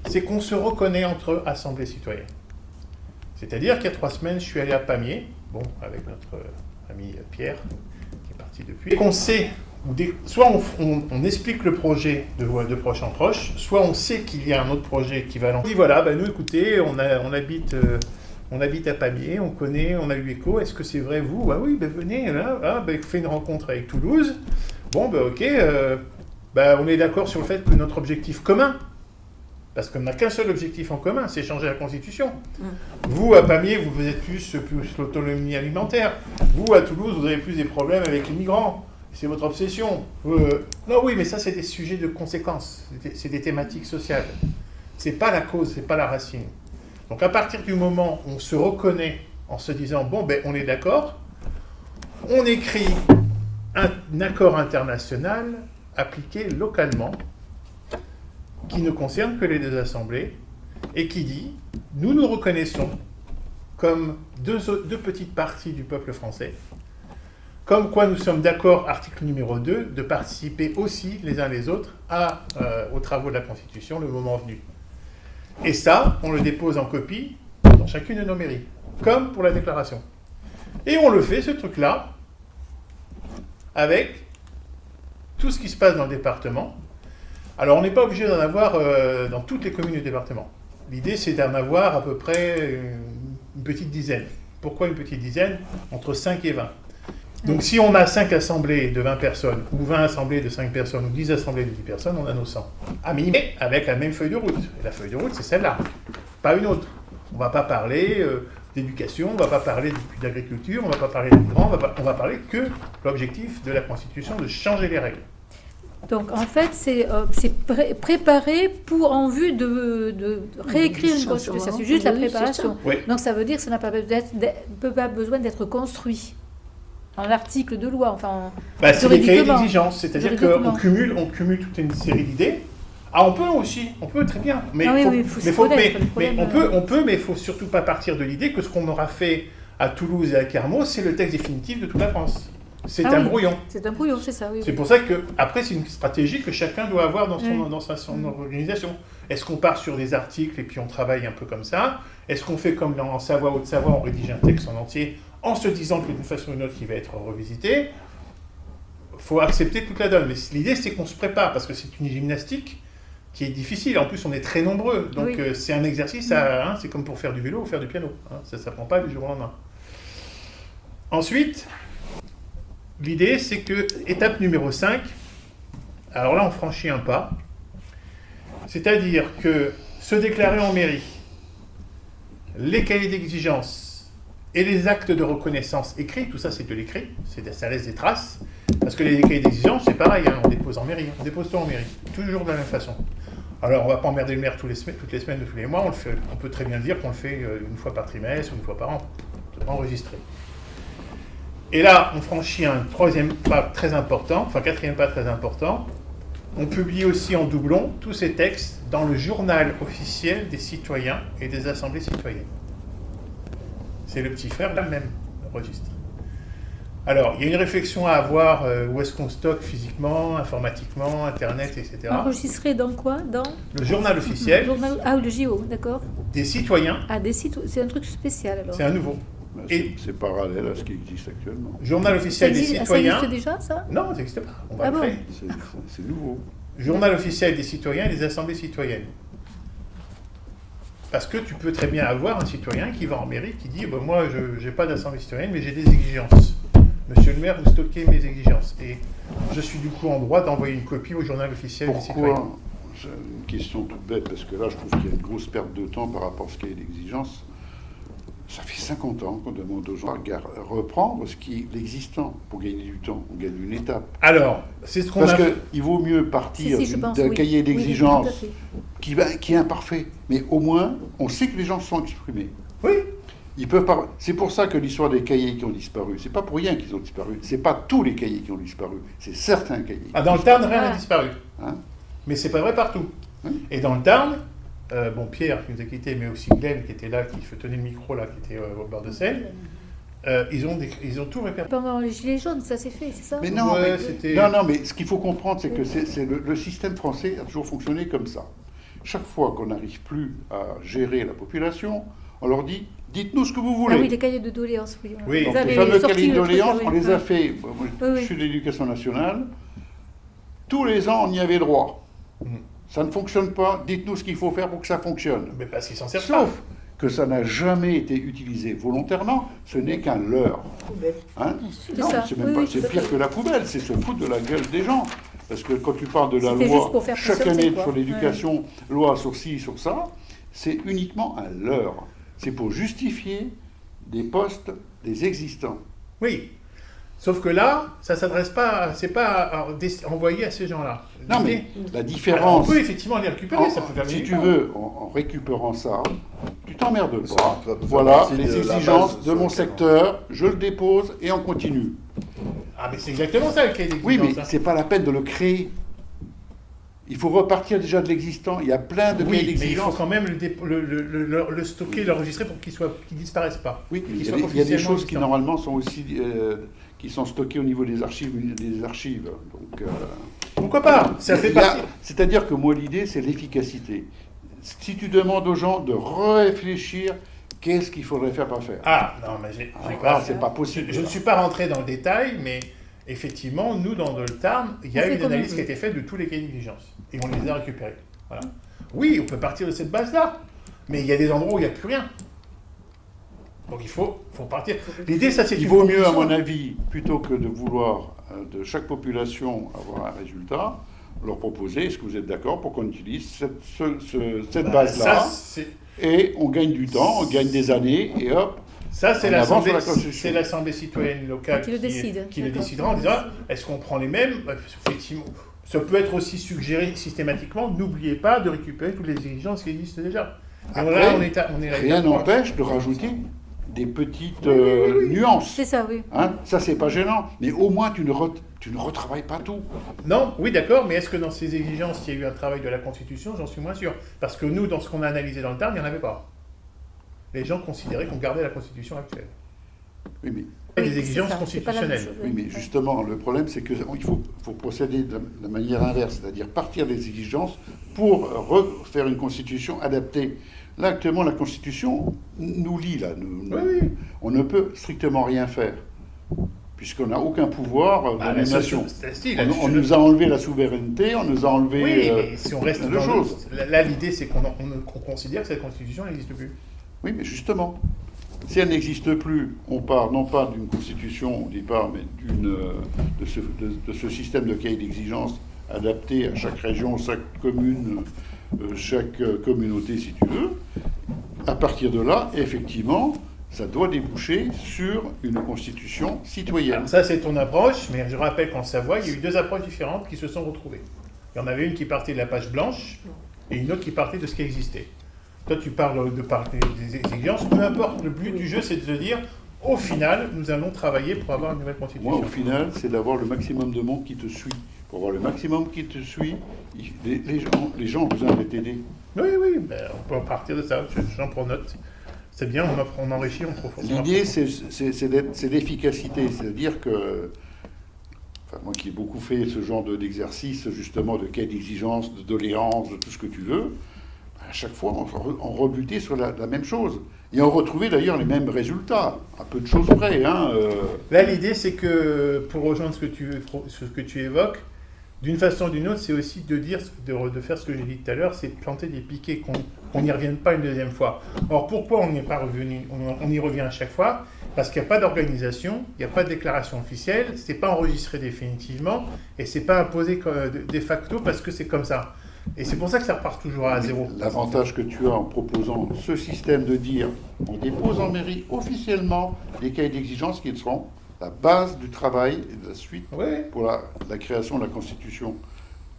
c'est qu'on se reconnaît entre assemblées citoyennes. C'est-à-dire qu'il y a 3 semaines, je suis allé à Pamiers, avec notre ami Pierre, qui est parti depuis, et qu'on sait, soit on explique le projet de proche en proche, soit on sait qu'il y a un autre projet qui va l'en... On dit voilà, nous écoutez, on habite à Pamiers, on connaît, on a eu écho, est-ce que c'est vrai vous? Ah oui, venez, là, fait une rencontre avec Toulouse, ok, on est d'accord sur le fait que notre objectif commun, parce qu'on n'a qu'un seul objectif en commun, c'est changer la Constitution. Vous, à Pamiers, vous êtes plus l'autonomie alimentaire. Vous, à Toulouse, vous avez plus des problèmes avec les migrants. C'est votre obsession. Non, oui, mais ça, c'est des sujets de conséquences. C'est des thématiques sociales. C'est pas la cause, c'est pas la racine. Donc, à partir du moment où on se reconnaît en se disant, on est d'accord, on écrit un accord international appliqué localement, qui ne concerne que les 2 assemblées, et qui dit « Nous nous reconnaissons comme deux petites parties du peuple français, comme quoi nous sommes d'accord, article numéro 2, de participer aussi les uns les autres aux travaux de la Constitution le moment venu. » Et ça, on le dépose en copie dans chacune de nos mairies, comme pour la déclaration. Et on le fait, ce truc-là, avec tout ce qui se passe dans le département. Alors, on n'est pas obligé d'en avoir dans toutes les communes du département. L'idée, c'est d'en avoir à peu près une petite dizaine. Pourquoi une petite dizaine? Entre 5 et 20. Donc, si on a 5 assemblées de 20 personnes, ou 20 assemblées de 5 personnes, ou 10 assemblées de 10 personnes, on a nos 100. À minimum, avec la même feuille de route. Et la feuille de route, c'est celle-là, pas une autre. On ne va pas parler d'éducation, on ne va pas parler d'agriculture, on ne va pas parler de migrants, on va parler que l'objectif de la Constitution, de changer les règles. Donc en fait, c'est préparé en vue de réécrire une constitution. C'est juste la préparation. Oui. Donc ça veut dire que ça n'a pas besoin d'être construit en article de loi. Enfin, Bah, c'est des cahiers juridiquement. d'exigence, c'est-à-dire qu'on cumule toute une série d'idées. Ah, on peut très bien. Mais Ah oui, faut- oui, faut mais s'y faut- connaître, mais- le problème, mais il faut surtout pas partir de l'idée que ce qu'on aura fait à Toulouse et à Carmaux, c'est le texte définitif de toute la France. C'est Ah un oui. brouillon. c'est un brouillon, c'est ça, oui. C'est oui. pour ça que après c'est une stratégie que chacun doit avoir dans Oui. son organisation. Est-ce qu'on part sur des articles et puis on travaille un peu comme ça? Est-ce qu'on fait comme en Savoie, Haute-Savoie, on rédige un texte en entier en se disant que d'une façon ou d'une autre il va être revisité? Faut accepter toute la donne. Mais l'idée c'est qu'on se prépare parce que c'est une gymnastique qui est difficile. En plus on est très nombreux, donc Oui. c'est un exercice. C'est comme pour faire du vélo ou faire du piano. Ça ne s'apprend pas du jour au lendemain. Ensuite, l'idée, c'est que, étape numéro 5, alors là, on franchit un pas, c'est-à-dire que se déclarer en mairie, les cahiers d'exigence et les actes de reconnaissance écrits, tout ça, c'est de l'écrit, ça laisse des traces, parce que les cahiers d'exigence, c'est pareil, on dépose en mairie, on dépose tout en mairie, toujours de la même façon. Alors, on ne va pas emmerder le maire toutes les semaines ou tous les mois, on peut très bien dire qu'on le fait une fois par trimestre ou une fois par an, enregistré. Et là, on franchit un quatrième pas très important. On publie aussi en doublon tous ces textes dans le journal officiel des citoyens et des assemblées citoyennes. C'est le petit frère là même, le registre. Alors, il y a une réflexion à avoir, où est-ce qu'on stocke physiquement, informatiquement, Internet, etc. Enregistré dans quoi? Dans Le journal officiel le JO, d'accord. des citoyens, Ah, des sites, c'est un truc spécial alors. c'est un nouveau. Ben, Et- c'est parallèle à ce qui existe actuellement. Journal officiel des Ça citoyens. existe déjà, ça? Non, ça n'existe pas. On va Ah le bon créer. C'est nouveau. Journal officiel des citoyens et des assemblées citoyennes. Parce que tu peux très bien avoir un citoyen qui va en mairie qui dit moi je n'ai pas d'assemblée citoyenne mais j'ai des exigences. Monsieur le maire, vous stockez mes exigences. Et je suis du coup en droit d'envoyer une copie au journal officiel des citoyens. Pourquoi? C'est une question toute bête, parce que là, je trouve qu'il y a une grosse perte de temps par rapport à ce qu'il y a d'exigence. Ça fait 50 ans qu'on demande aux gens de reprendre ce qui est l'existant pour gagner du temps. On gagne une étape. Alors, c'est ce qu'on Parce a... qu'il vaut mieux partir Si, je pense, d'un oui. cahier Oui, d'exigence tout à fait. qui est imparfait. Mais au moins, on sait que les gens se sont exprimés. Oui, Ils peuvent pas... C'est pour ça que l'histoire des cahiers qui ont disparu, c'est pas pour rien qu'ils ont disparu. C'est pas tous les cahiers qui ont disparu, c'est certains cahiers. dans le Tarn, rien n'a disparu. Hein? Mais c'est pas vrai partout. Oui. Et dans le Tarn, Pierre qui nous a quittés, mais aussi Glenn qui était là, qui tenait le micro là, qui était au bord de Seine, ils ont tout répertorié. Pendant les Gilets jaunes, ça s'est fait, c'est ça? Mais non, Ouais, mais, c'était- non, mais ce qu'il faut comprendre, c'est que le système français a toujours fonctionné comme ça. Chaque fois qu'on n'arrive plus à gérer la population, on leur dit dites-nous ce que vous voulez. Ah oui, les cahiers de doléances, oui. Oui. Donc, Vous les avez fameux sorti cahiers de le truc, doléances, oui. on les a fait. Moi, Oui, oui. je suis de l'éducation nationale. Tous les ans, on y avait droit. Mhm. Ça ne fonctionne pas. Dites-nous ce qu'il faut faire pour que ça fonctionne. Mais parce qu'ils s'en servent pas. Sauf que ça n'a jamais été utilisé volontairement. Ce n'est qu'un leurre. Hein? C'est Non, ça. c'est même Oui, pas. oui, C'est tout à pire fait. que la poubelle. C'est se foutre de la gueule des gens. Parce que quand tu parles de la C'était loi, juste pour faire chaque patienter, année quoi. sur l'éducation, loi sur ci, sur ça, c'est uniquement un leurre. C'est pour justifier des postes, des existants. Oui. Sauf que là, ça s'adresse pas, c'est pas envoyé à ces gens-là. Non, mais la Alors, différence, on peut effectivement les récupérer, ça peut faire si gagner tu du temps. veux, en récupérant ça, tu t'emmerdes Ça pas. peut faire Voilà partie les de la exigences base de sur mon laquelle secteur, je le dépose et on continue. Ah, mais c'est exactement ça le cahier d'exigence. Oui, mais hein. c'est pas la peine de le créer. Il faut repartir déjà de l'existant. Il y a plein de cahiers Oui, mais il faut d'exigence. quand même le stocker, l'enregistrer pour qu'il disparaisse pas. Oui, qu'il il y soit a des officiellement choses qui existant. normalement sont aussi qui sont stockées au niveau des archives. Donc, Pourquoi pas? Ça fait il y a- partie. c'est-à-dire que moi, l'idée, c'est l'efficacité. Si tu demandes aux gens de réfléchir, qu'est-ce qu'il faudrait faire, pas faire Ah, non, mais j'ai c'est pas possible. Je ne suis pas rentré dans le détail, mais effectivement, nous, dans le Tarn, il y a On fait une comme analyse on qui a été faite de tous les cahiers d'exigence. Et on les a récupérés. Voilà. Oui, on peut partir de cette base-là. Mais il y a des endroits où il n'y a plus rien. Donc il faut partir. L'idée, ça, c'est Il une vaut mieux, à condition. mon avis, plutôt que de vouloir de chaque population avoir un résultat, leur proposer, est-ce que vous êtes d'accord pour qu'on utilise cette Bah, base-là, ça, c'est- et on gagne du temps, on gagne des années, et hop, Ça, c'est On avance l'Assemblée sur la Constitution. c'est l'Assemblée citoyenne locale Qui le décide. qui le D'accord. décidera en disant est-ce qu'on prend les mêmes Effectivement, Ça peut être aussi suggéré systématiquement, n'oubliez pas de récupérer toutes les exigences qui existent déjà. Et Après, là, on est rien n'empêche de rajouter des petites nuances. C'est ça, oui. Hein, ça, c'est pas gênant. Mais au moins, tu ne retravailles pas tout. Non, oui, d'accord, mais est-ce que dans ces exigences, il y a eu un travail de la Constitution? J'en suis moins sûr. Parce que nous, dans ce qu'on a analysé dans le Tarn, il n'y en avait pas. Les gens considéraient qu'on gardait la Constitution actuelle. Oui, mais, Il y a Oui, des exigences c'est ça, c'est pas la même constitutionnelles. chose. oui, mais justement, le problème, c'est qu'il faut procéder de la manière inverse, c'est-à-dire partir des exigences pour refaire une Constitution adaptée. Là, actuellement, la Constitution nous lie, là. Oui. On ne peut strictement rien faire, puisqu'on n'a aucun pouvoir Bah, d'animation. si, On nous a enlevé la souveraineté, on nous a enlevé Oui, mais si on reste plein de dans choses. Là, l'idée, c'est qu'on considère que cette Constitution n'existe plus. Oui, mais justement, si elle n'existe plus, on part non pas d'une constitution au départ, mais de ce système de cahier d'exigence adapté à chaque région, chaque commune, chaque communauté, si tu veux. À partir de là, effectivement, ça doit déboucher sur une constitution citoyenne. Alors ça, c'est ton approche, mais je rappelle qu'en Savoie, il y a eu deux approches différentes qui se sont retrouvées. Il y en avait une qui partait de la page blanche et une autre qui partait de ce qui existait. Toi, tu parles des exigences. Peu importe, le but du jeu, c'est de se dire, au final, nous allons travailler pour avoir une nouvelle constitution. Moi, au final, c'est d'avoir le maximum de monde qui te suit. Pour avoir le maximum qui te suit, les gens ont besoin d'être aidés. Oui, ben, on peut partir de ça. J'en prends note. C'est bien, on enrichit, on profond. L'idée, c'est d'efficacité. C'est-à-dire que, enfin, moi qui ai beaucoup fait ce genre d'exercice, justement, de cahier d'exigence, de doléances, de tout ce que tu veux, à chaque fois, on rebutait sur la même chose. Et on retrouvait d'ailleurs les mêmes résultats, à peu de choses près. Hein, Là, l'idée, c'est que, pour rejoindre ce que tu évoques, d'une façon ou d'une autre, c'est aussi de faire ce que j'ai dit tout à l'heure, c'est de planter des piquets, qu'on n'y revienne pas une deuxième fois. Or, pourquoi on n'y est pas revenu? On y revient à chaque fois, parce qu'il n'y a pas d'organisation, il n'y a pas de déclaration officielle, c'est pas enregistré définitivement, et c'est pas imposé de facto parce que c'est comme ça. Et c'est pour ça que ça repart toujours à zéro. L'avantage que tu as en proposant ce système de dire on dépose en mairie officiellement les cahiers d'exigence qui seront la base du travail et de la suite pour la création de la Constitution.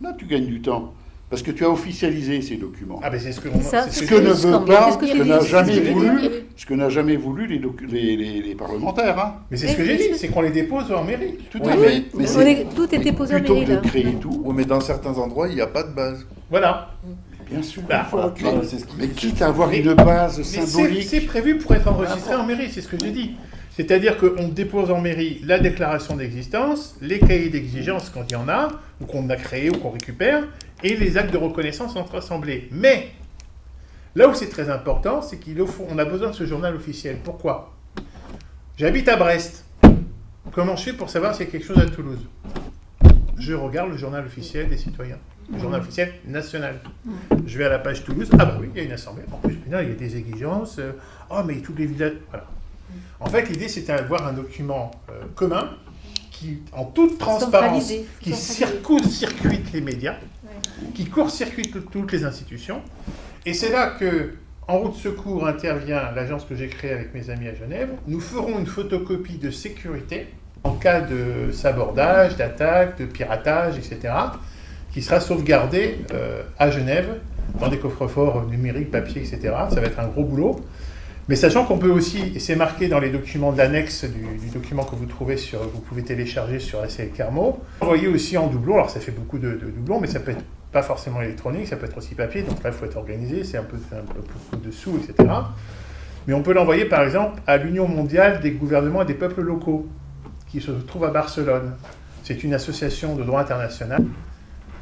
Là, tu gagnes du temps. Parce que tu as officialisé ces documents. Ah ben c'est ce que Ce que ne veut pas, C'est ce que ce j'ai que dit, n'a c'est ce jamais que j'ai voulu, dit. ce que n'a jamais voulu les parlementaires. Hein. Mais c'est ce que j'ai dit, c'est qu'on les dépose en mairie. Tout Oui, à mais- fait. mais Tout était posé en Plutôt mairie, que de là. créer tout, Oui, mais dans certains endroits, il n'y a pas de base. Voilà. bien sûr. Bah, Voilà, c'est ce qui- Mais quitte à avoir Mais- une base Mais symbolique. c'est prévu pour être enregistré en mairie, c'est ce que j'ai dit. C'est-à-dire qu'on dépose en mairie la déclaration d'existence, les cahiers d'exigence quand il y en a, ou qu'on a créé ou qu'on récupère, et les actes de reconnaissance entre assemblées. Mais, là où c'est très important, c'est qu'on a besoin de ce journal officiel. Pourquoi? J'habite à Brest. Comment je fais pour savoir s'il y a quelque chose à Toulouse? Je regarde le journal officiel des citoyens, le journal officiel national. Je vais à la page Toulouse, ah bah oui, il y a une assemblée. En plus, putain, il y a des exigences. Mais tous les villages... Voilà. En fait, l'idée, c'est d'avoir un document commun qui, en toute transparence, Centralisé. qui Centralisé. circuite les médias, qui court-circuite toutes les institutions. Et c'est là que, en route secours, intervient l'agence que j'ai créée avec mes amis à Genève. Nous ferons une photocopie de sécurité en cas de sabordage, d'attaque, de piratage, etc., qui sera sauvegardée à Genève, dans des coffres-forts numériques, papier, etc. Ça va être un gros boulot. Mais sachant qu'on peut aussi, et c'est marqué dans les documents d'annexe du document que vous trouvez vous pouvez télécharger sur ACL Carmo, envoyer aussi en doublon. Alors ça fait beaucoup de doublons, mais ça peut être pas forcément électronique, ça peut être aussi papier, donc là il faut être organisé, c'est un peu beaucoup de sous, etc. Mais on peut l'envoyer par exemple à l'Union mondiale des gouvernements et des peuples locaux, qui se trouve à Barcelone. C'est une association de droit international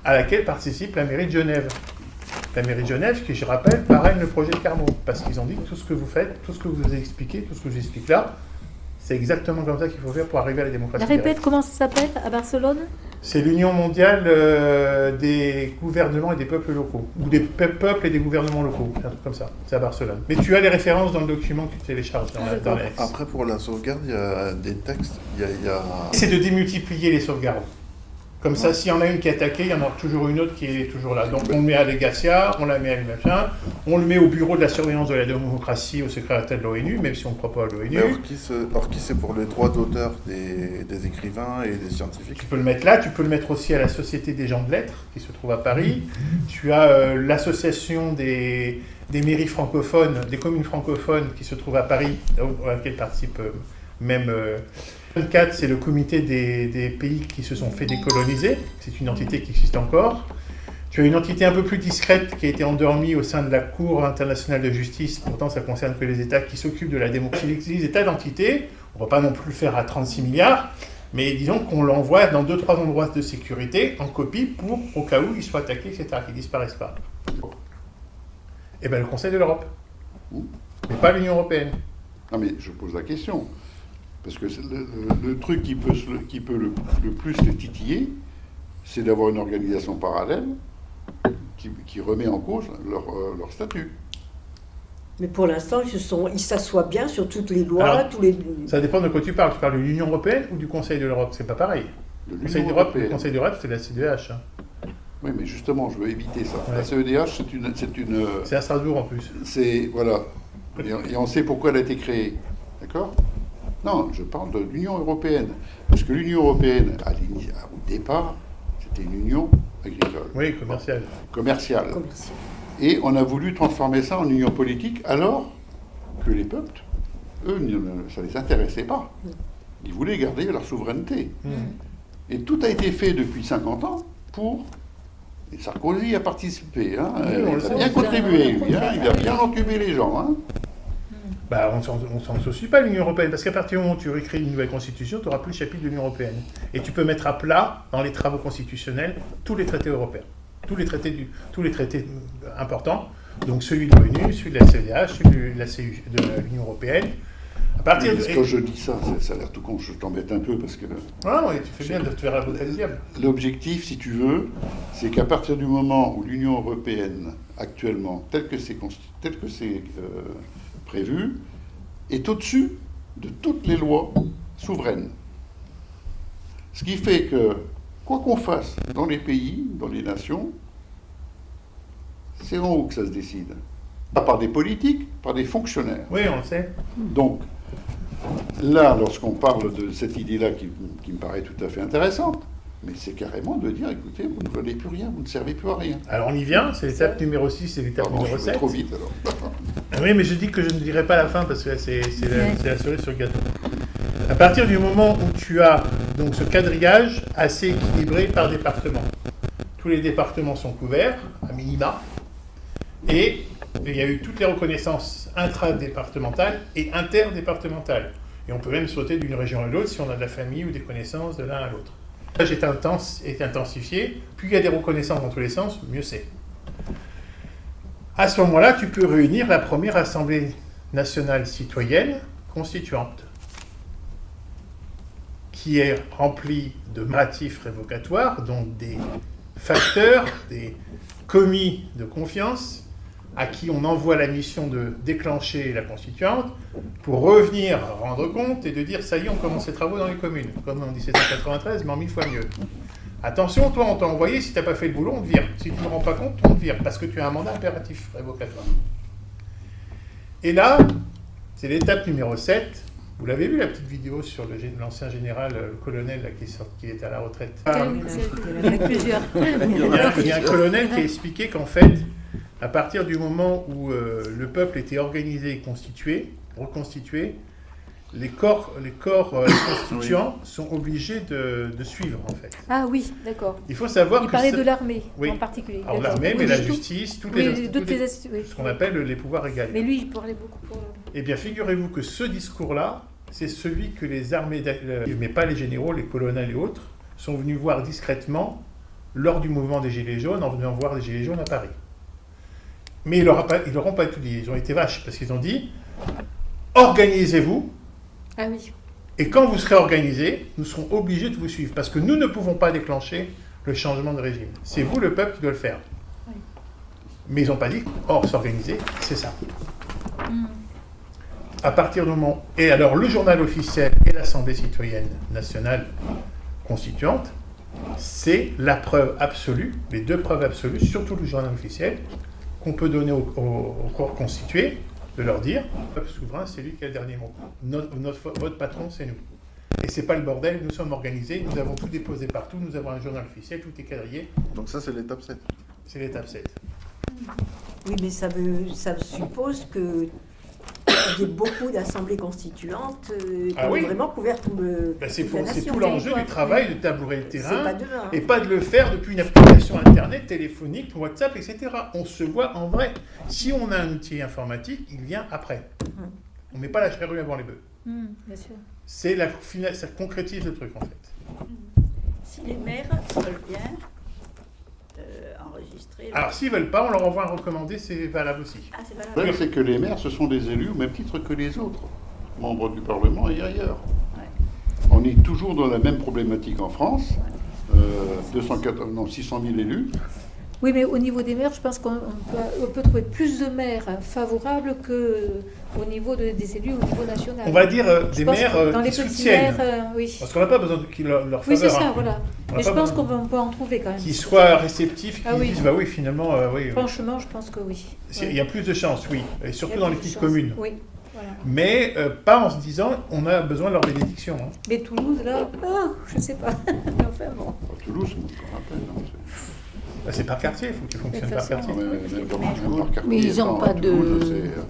à laquelle participe la mairie de Genève. La mairie de Genève, qui, je rappelle, parraine le projet de Carmo, parce qu'ils ont dit que tout ce que vous faites, tout ce que vous avez expliqué, tout ce que j'explique là, c'est exactement comme ça qu'il faut faire pour arriver à la démocratie Répète, directe. comment ça s'appelle à Barcelone? C'est l'Union mondiale des gouvernements et des peuples locaux, ou des peuples et des gouvernements locaux, un truc comme ça, c'est à Barcelone. Mais tu as les références dans le document que tu télécharges dans l'annexe. Après, pour la sauvegarde, il y a des textes. Il y a... C'est de démultiplier les sauvegardes. Comme ça, s'il y en a une qui est attaquée, il y en a toujours une autre qui est toujours là. Donc on le met à Legacia, on la met à machin, on le met au bureau de la surveillance de la démocratie, au secrétariat de l'ONU, même si on ne croit pas à l'ONU. Mais Orki, c'est pour les droits d'auteur des écrivains et des scientifiques. Tu peux le mettre là, tu peux le mettre aussi à la Société des gens de lettres, qui se trouve à Paris. Tu as l'association des mairies francophones, des communes francophones, qui se trouve à Paris, à laquelle participe même... 24, c'est le comité des pays qui se sont fait décoloniser. C'est une entité qui existe encore. Tu as une entité un peu plus discrète qui a été endormie au sein de la Cour internationale de justice. Pourtant, ça concerne que les États qui s'occupent de la démocratie. Les États d'entité, on ne va pas non plus le faire à 36 milliards, mais disons qu'on l'envoie dans 2-3 endroits de sécurité en copie pour, au cas où il soit attaqué, etc., qu'il ne disparaisse pas. Eh bien, le Conseil de l'Europe. Mais pas l'Union européenne. Non, mais je pose la question. Parce que le truc qui peut le plus le titiller, c'est d'avoir une organisation parallèle qui remet en cause leur statut. Mais pour l'instant, ils s'assoient bien sur toutes les lois, Alors, tous les... Ça dépend de quoi tu parles. Tu parles de l'Union européenne ou du Conseil de l'Europe? C'est pas pareil. Le Conseil d'Europe, c'est la CEDH. Oui, mais justement, je veux éviter ça. Ouais. La CEDH, c'est une... C'est à Strasbourg en plus. Voilà. Et on sait pourquoi elle a été créée. D'accord? Non, je parle de l'Union européenne. Parce que l'Union européenne, au départ, c'était une union agricole. Oui, commerciale. Commerciale. Et on a voulu transformer ça en union politique, alors que les peuples, eux, ça ne les intéressait pas. Ils voulaient garder leur souveraineté. Et tout a été fait depuis 50 ans pour... Et Sarkozy a participé. Hein. Il a bien contribué, lui. Hein. Il a bien entubé les gens. Hein. Bah, on s'en soucie pas, l'Union européenne, parce qu'à partir du moment où tu réécris une nouvelle constitution, tu n'auras plus le chapitre de l'Union européenne. Et tu peux mettre à plat, dans les travaux constitutionnels, tous les traités européens. Tous les traités importants. Donc celui de l'ONU, celui de la CEDH, celui de l'Union européenne. À partir de... Quand je dis ça, ça a l'air tout con, je t'embête un peu parce que... Ah oui, tu fais bien de te faire avocat du diable. L'objectif, si tu veux, c'est qu'à partir du moment où l'Union européenne, actuellement, tel que c'est prévu, est au-dessus de toutes les lois souveraines. Ce qui fait que, quoi qu'on fasse dans les pays, dans les nations, c'est en haut que ça se décide. Pas par des politiques, par des fonctionnaires. Oui, on le sait. Donc, là, lorsqu'on parle de cette idée-là qui me paraît tout à fait intéressante, mais c'est carrément de dire, écoutez, vous ne valez plus rien, vous ne servez plus à rien. Alors on y vient, c'est l'étape numéro 6, c'est l'étape numéro 7. Trop vite, alors. Oui, mais je dis que je ne dirai pas la fin parce que c'est la cerise sur le gâteau. À partir du moment où tu as donc ce quadrillage assez équilibré par département, tous les départements sont couverts, à minima, et il y a eu toutes les reconnaissances intra-départementales et interdépartementales. Et on peut même sauter d'une région à l'autre si on a de la famille ou des connaissances de l'un à l'autre. L'âge est intensifié, plus il y a des reconnaissances dans tous les sens, mieux c'est. À ce moment-là, tu peux réunir la première Assemblée nationale citoyenne constituante, qui est remplie de motifs révocatoires, donc des facteurs, des commis de confiance, à qui on envoie la mission de déclencher la constituante, pour revenir rendre compte et de dire, ça y est, on commence les travaux dans les communes, comme en 1793, mais en 1000 fois mieux. Attention, toi, on t'a envoyé, si tu n'as pas fait le boulot, on te vire. Si tu ne rends pas compte, on te vire, parce que tu as un mandat impératif révocatoire. Et là, c'est l'étape numéro 7. Vous l'avez vu, la petite vidéo sur l'ancien général, le colonel, là, qui est à la retraite. Plusieurs. Il y a un colonel qui a expliqué qu'en fait, à partir du moment où le peuple était organisé et constitué, reconstitué, les corps constituants sont obligés de suivre, en fait. Ah oui, d'accord. Il faut savoir Il que... parlait de l'armée, oui. En particulier. Alors l'armée, mais la justice, toutes les ce qu'on appelle les pouvoirs égaux. Mais lui, il parlait beaucoup pour l'armée. Eh bien, figurez-vous que ce discours-là, c'est celui que les armées, mais pas les généraux, les colonels et autres, sont venus voir discrètement lors du mouvement des Gilets jaunes, en venant voir les Gilets jaunes à Paris. Mais ils leur ont pas tout dit, ils ont été vaches, parce qu'ils ont dit « Organisez-vous, Ah oui. et quand vous serez organisés, nous serons obligés de vous suivre, parce que nous ne pouvons pas déclencher le changement de régime. C'est vous, le peuple, qui doit le faire. Oui. » Mais ils n'ont pas dit « Or, s'organiser, c'est ça. » À partir du moment... Et alors, le journal officiel et l'Assemblée citoyenne nationale constituante c'est la preuve absolue, les deux preuves absolues, surtout le journal officiel, qu'on peut donner au corps constitué, de leur dire, le peuple souverain, c'est lui qui a le dernier mot. Votre patron, c'est nous. Et c'est pas le bordel, nous sommes organisés, nous avons tout déposé partout, nous avons un journal officiel, tout est quadrillé. Donc ça, c'est l'étape 7. C'est l'étape 7. Oui, mais ça suppose que il y ait beaucoup d'assemblées constituantes qui ont oui. vraiment couvert tout le. C'est toute la nation. tout l'enjeu du travail de tabourer le C'est terrain. pas demain. Et pas de le faire depuis une application internet, téléphonique, WhatsApp, etc. On se voit en vrai. Si on a un outil informatique, il vient après. On ne met pas la charrue avant les bœufs. Bien sûr. Ça concrétise le truc en fait. Si les maires veulent bien enregistrer... Alors s'ils ne veulent pas, on leur envoie un recommandé, c'est valable aussi. Ah, c'est Le valable. problème, c'est que les maires, ce sont des élus au même titre que les autres, membres du Parlement et ailleurs. Ouais. On est toujours dans la même problématique en France. 600 000 élus. Oui, mais au niveau des maires, je pense qu'on peut trouver plus de maires favorables qu'au niveau des élus au niveau national. On va dire Je des pense maires que dans qui les petits soutiennent. maires, oui. Parce qu'on n'a pas besoin qu'ils leur faveur. Oui, c'est ça, hein. voilà. On n'a Mais je pas pense besoin qu'on peut en trouver quand même. qu'ils soient réceptifs, qu'ils Ah oui. disent bah oui, finalement, oui. Franchement, je pense que oui. Il y a plus de chances, oui. Et surtout dans les petites choses. communes. Oui, voilà. Mais pas en se disant on a besoin de leur bénédiction. Hein. Mais Toulouse, là, je ne sais pas. Enfin bon. À Toulouse, c'est encore un peu, non, Bah, c'est par quartier, il faut que tu fonctionnes De par toute façon, quartier. Mais ils n'ont pas de.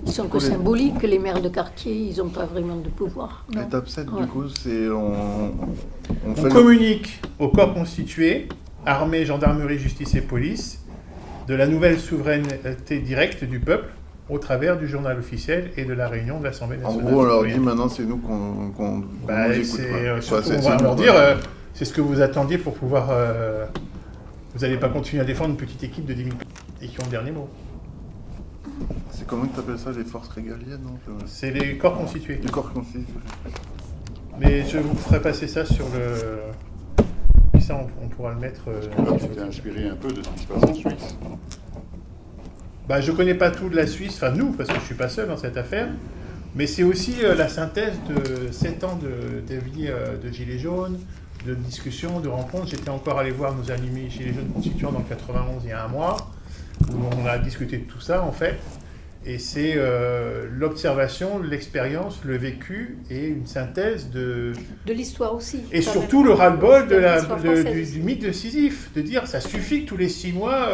Ils sont que Toulouse. symboliques, les maires de quartier, ils n'ont pas vraiment de pouvoir. Non. L'étape 7, Ouais. du coup, c'est on On fait communique au corps constitué, armée, gendarmerie, justice et police, de la nouvelle souveraineté directe du peuple au travers du journal officiel et de la réunion de l'Assemblée En nationale. gros, on leur dit citoyenne. maintenant, c'est nous qu'on Bah, nous écoute. c'est, quoi. surtout, Ouais, on c'est va nous, leur quoi. dire, c'est ce que vous attendiez pour pouvoir... vous n'allez pas continuer à défendre une petite équipe de 10 000 et qui ont le dernier mot. C'est comment tu appelles ça, les forces régaliennes, non C'est les corps constitués. Du corps constitué. Mais je vous ferai passer ça sur le... Puis ça, on pourra le mettre... Là, tu t'es inspiré un peu de ce qui se passe en Suisse. Bah, je connais pas tout de la Suisse, enfin nous, parce que je suis pas seul dans cette affaire, mais c'est aussi la synthèse de 7 ans de vie de Gilets jaunes, de discussions, de rencontres. J'étais encore allé voir nos amis Gilets jaunes constituants dans le 91 il y a un mois, où on a discuté de tout ça en fait. Et c'est l'observation, l'expérience, le vécu et une synthèse de... De l'histoire aussi. Et quand surtout même. le ras-le-bol De l'histoire française. du mythe de Sisyphe, de dire ça suffit que tous les 6 mois,